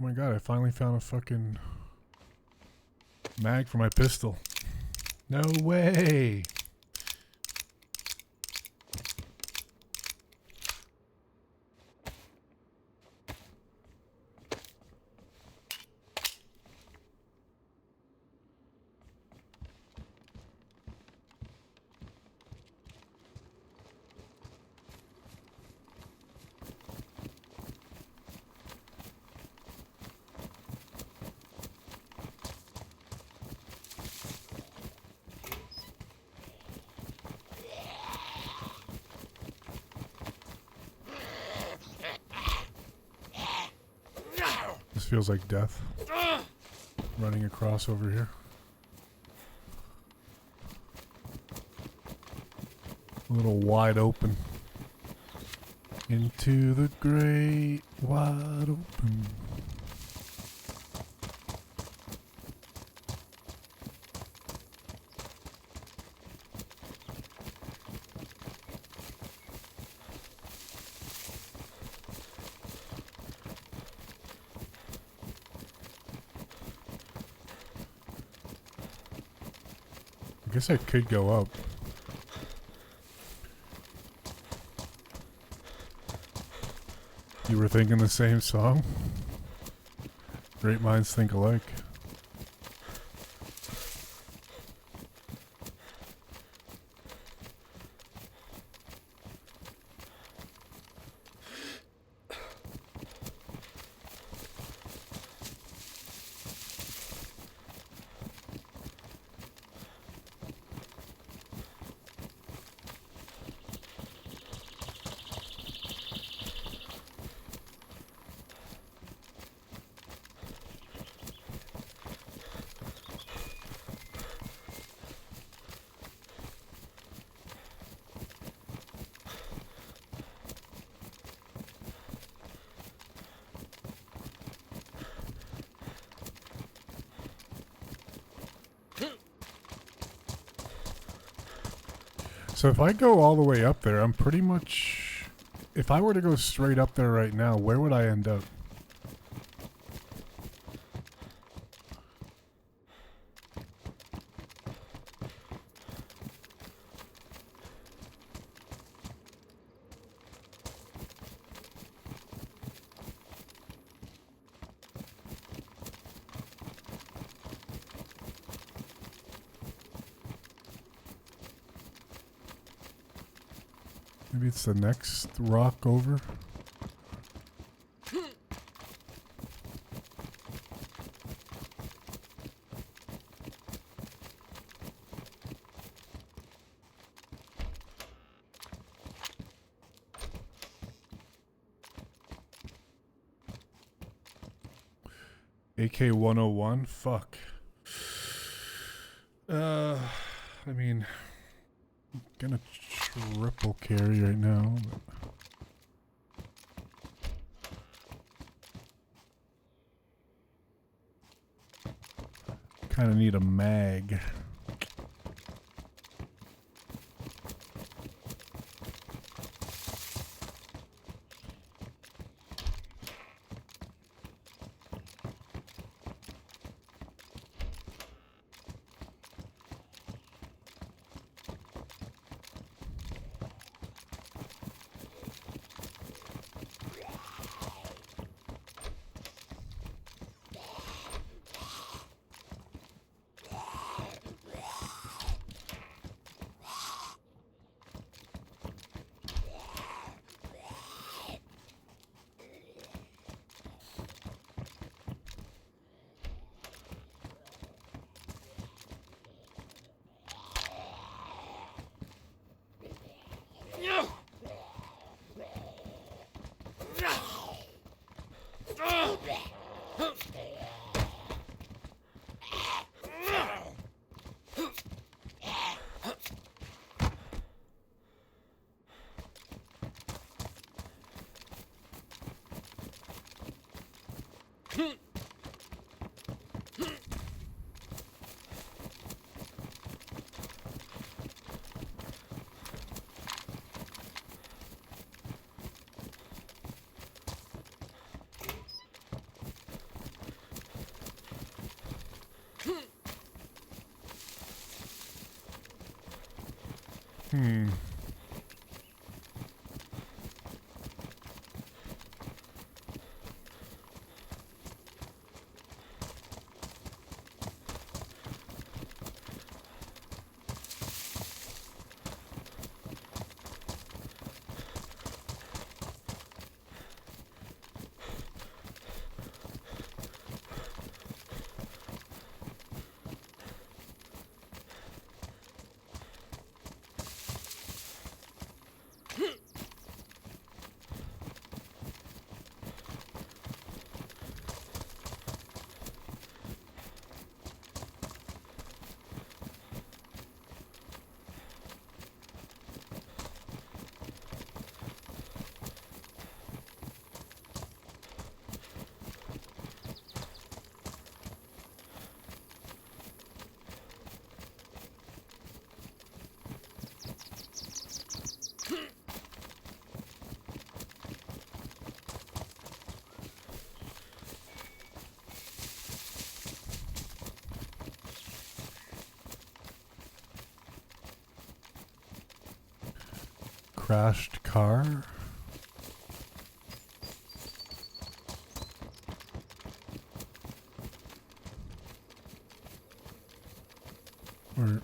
Oh my god, I finally found a fucking mag for my pistol. No way! This feels like death. Running across over here. A little wide open. Into the great wide open. I guess I could go up. You were thinking the same song? Great minds think alike. So if I go all the way up there, I'm pretty much... If I were to go straight up there right now, where would I end up? Maybe it's the next rock over. AK-101? Fuck. I mean, I'm gonna triple carry right now. Kind of need a mag. Crashed car. Or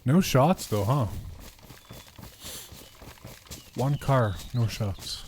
no shots though, huh? One car, no shots.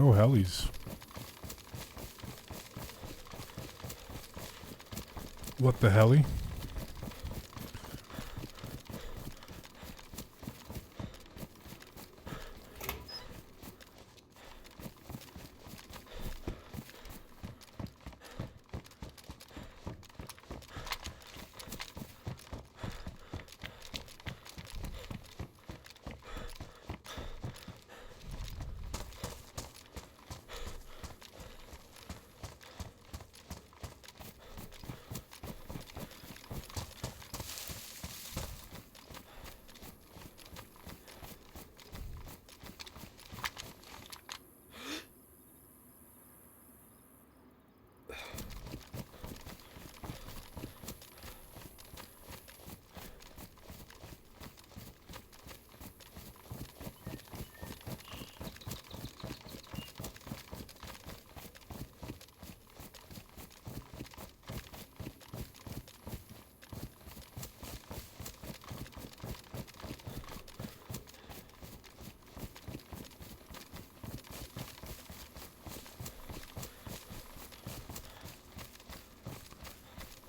No helis. What the heli?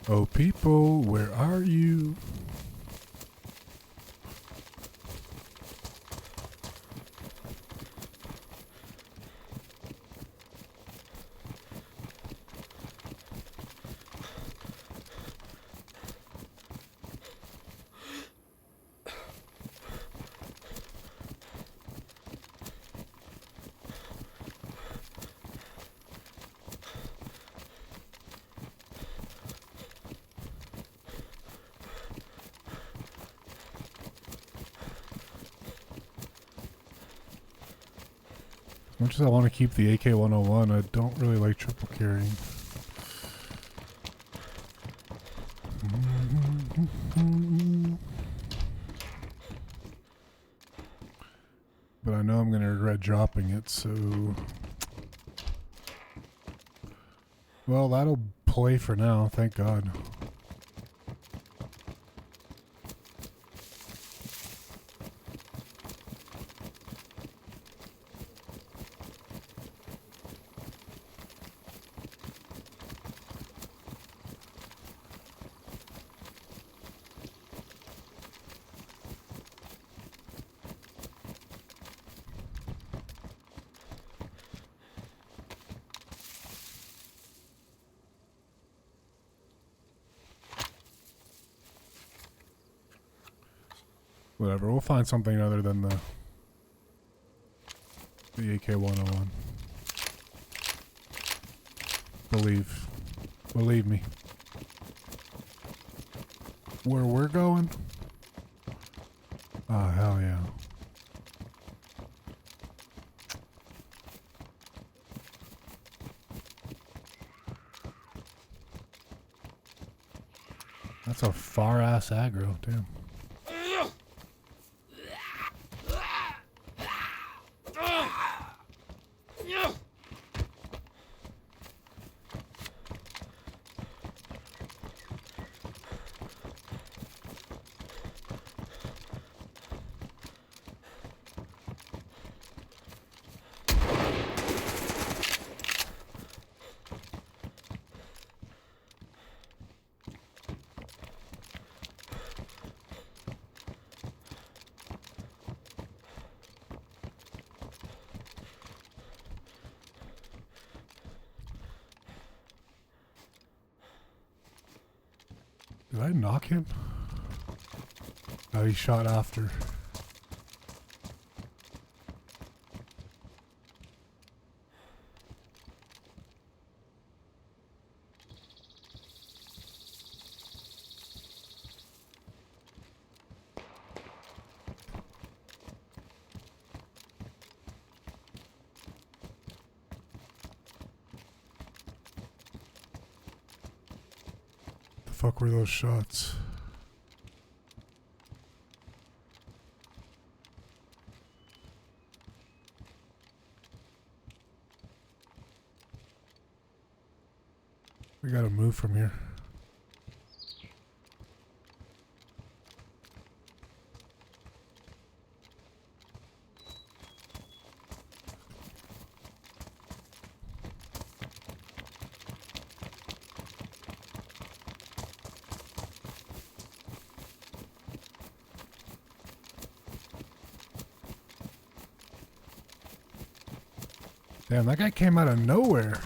Oh, people, where are you? As much as I want to keep the AK-101, I don't really like triple carrying. But I know I'm going to regret dropping it, so... Well, that'll play for now, thank God. Whatever, we'll find something other than the AK-101. Believe me. Where we're going? Oh, hell yeah. That's a far-ass aggro, damn. Did I knock him? Oh, he shot after. The fuck were those shots? We gotta move from here. Damn, that guy came out of nowhere.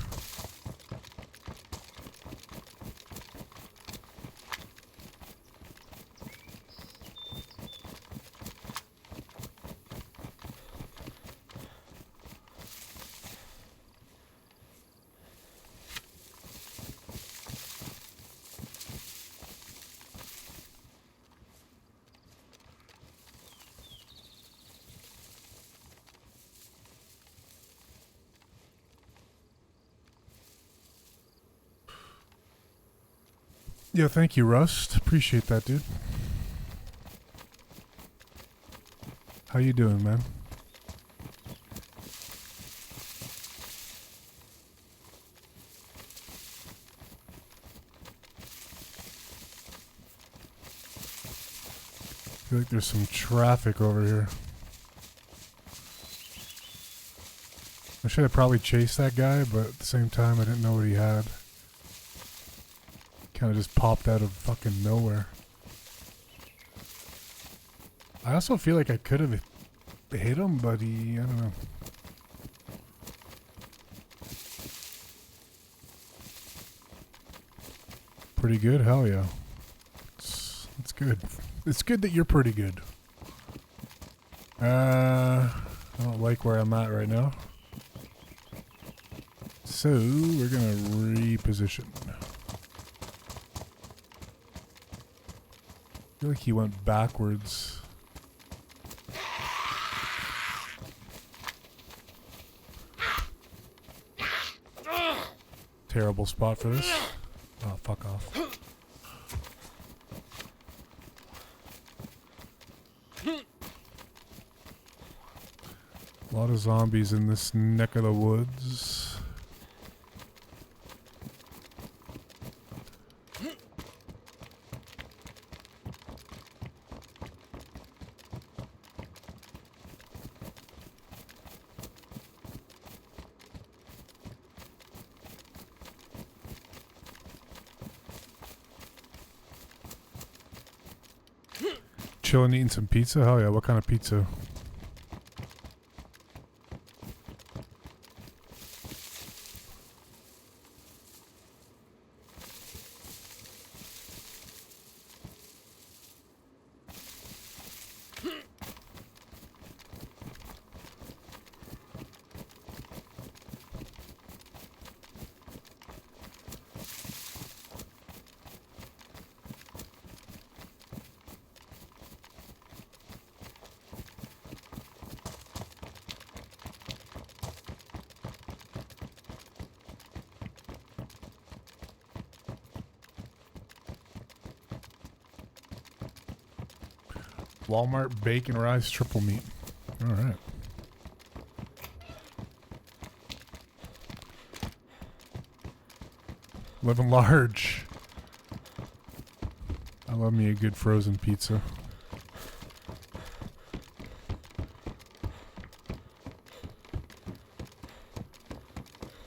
Yeah, thank you, Rust. Appreciate that, dude. How you doing, man? I feel like there's some traffic over here. I should have probably chased that guy, but at the same time, I didn't know what he had. Kind of just popped out of fucking nowhere. I also feel like I could have hit him, but I don't know. Pretty good? Hell yeah. It's good. It's good that you're pretty good. I don't like where I'm at right now. So, we're gonna reposition. I feel like he went backwards. Terrible spot for this. Oh, fuck off. A lot of zombies in this neck of the woods. Chilling, eating some pizza? Hell yeah, what kind of pizza? Walmart bacon rice triple meat. All right. Living large. I love me a good frozen pizza.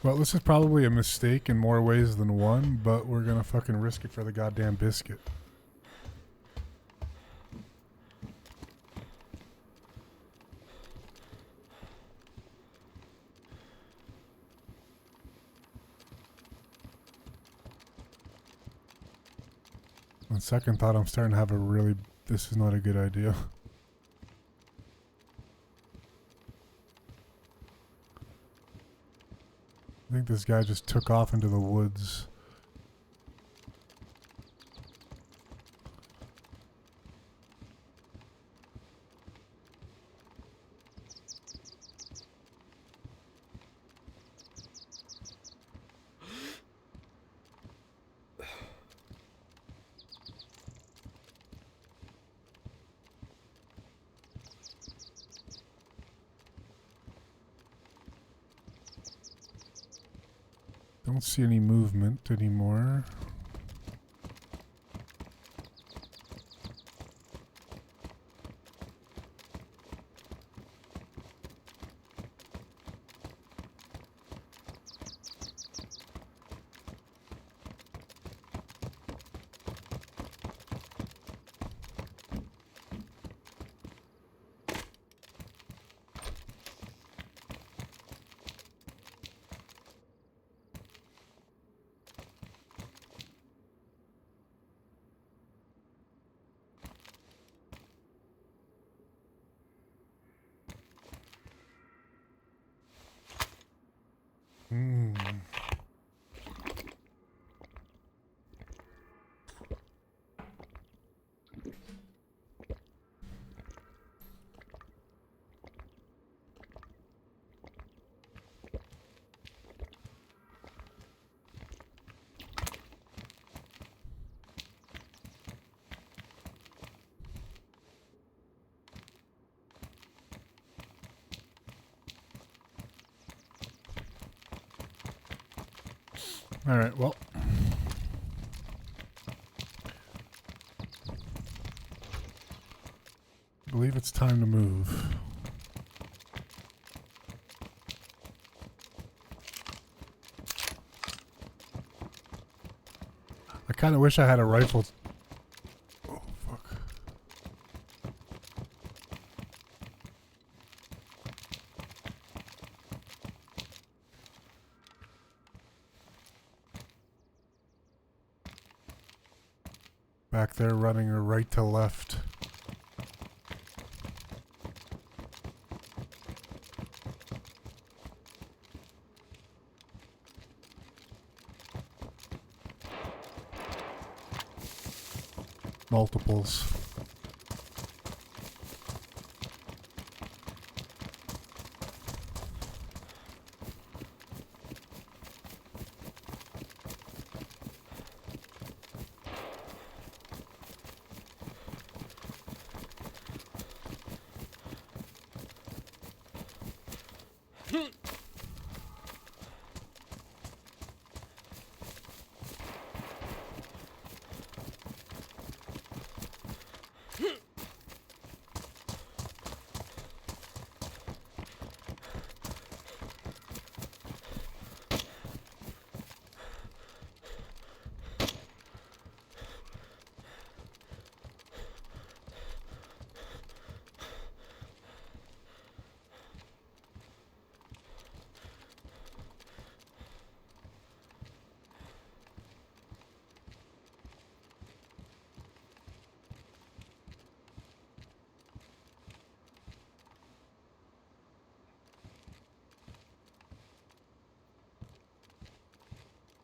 Well, this is probably a mistake in more ways than one, but we're gonna fucking risk it for the goddamn biscuit. On second thought, I'm starting to have this is not a good idea. I think this guy just took off into the woods. Don't see any movement anymore. All right, well. I believe it's time to move. I kind of wish I had a rifle. Oh, fuck. Back there running her right to left. Multiples.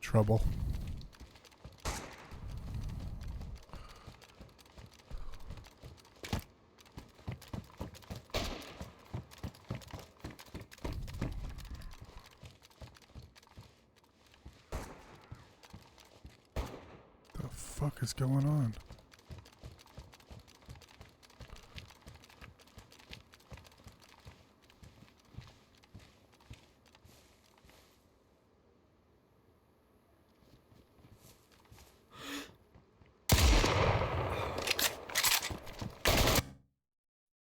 Trouble. The fuck is going on?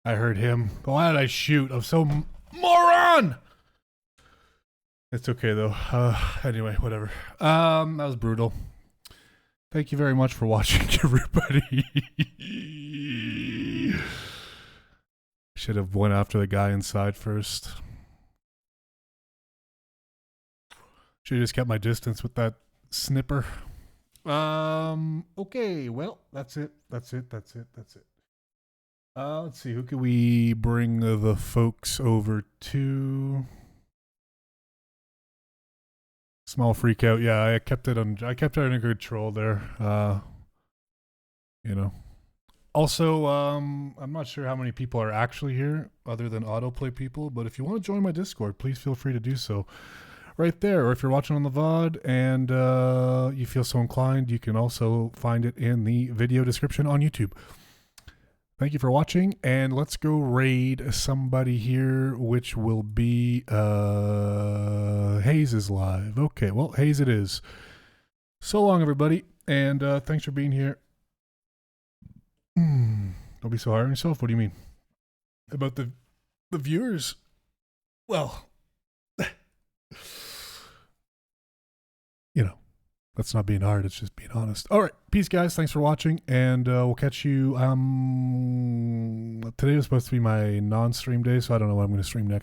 I heard him. Why did I shoot? I'm so moron! It's okay though. Anyway, whatever. That was brutal. Thank you very much for watching, everybody. Should have went after the guy inside first. Should have just kept my distance with that snipper. Okay, well, that's it. That's it. Let's see, who can we bring the folks over to? Small freak out. Yeah, I kept it under control there. You know. Also, I'm not sure how many people are actually here other than autoplay people, but if you want to join my Discord, please feel free to do so. Right there, or if you're watching on the VOD and you feel so inclined, you can also find it in the video description on YouTube. Thank you for watching, and let's go raid somebody here, which will be Hayes is live. Okay, well, Hayes it is. So long, everybody, and thanks for being here. Don't be so hard on yourself. What do you mean? About the viewers? Well, you know, that's not being hard. It's just being honest. All right. Peace, guys. Thanks for watching. And we'll catch you. Today was supposed to be my non-stream day, so I don't know what I'm going to stream next.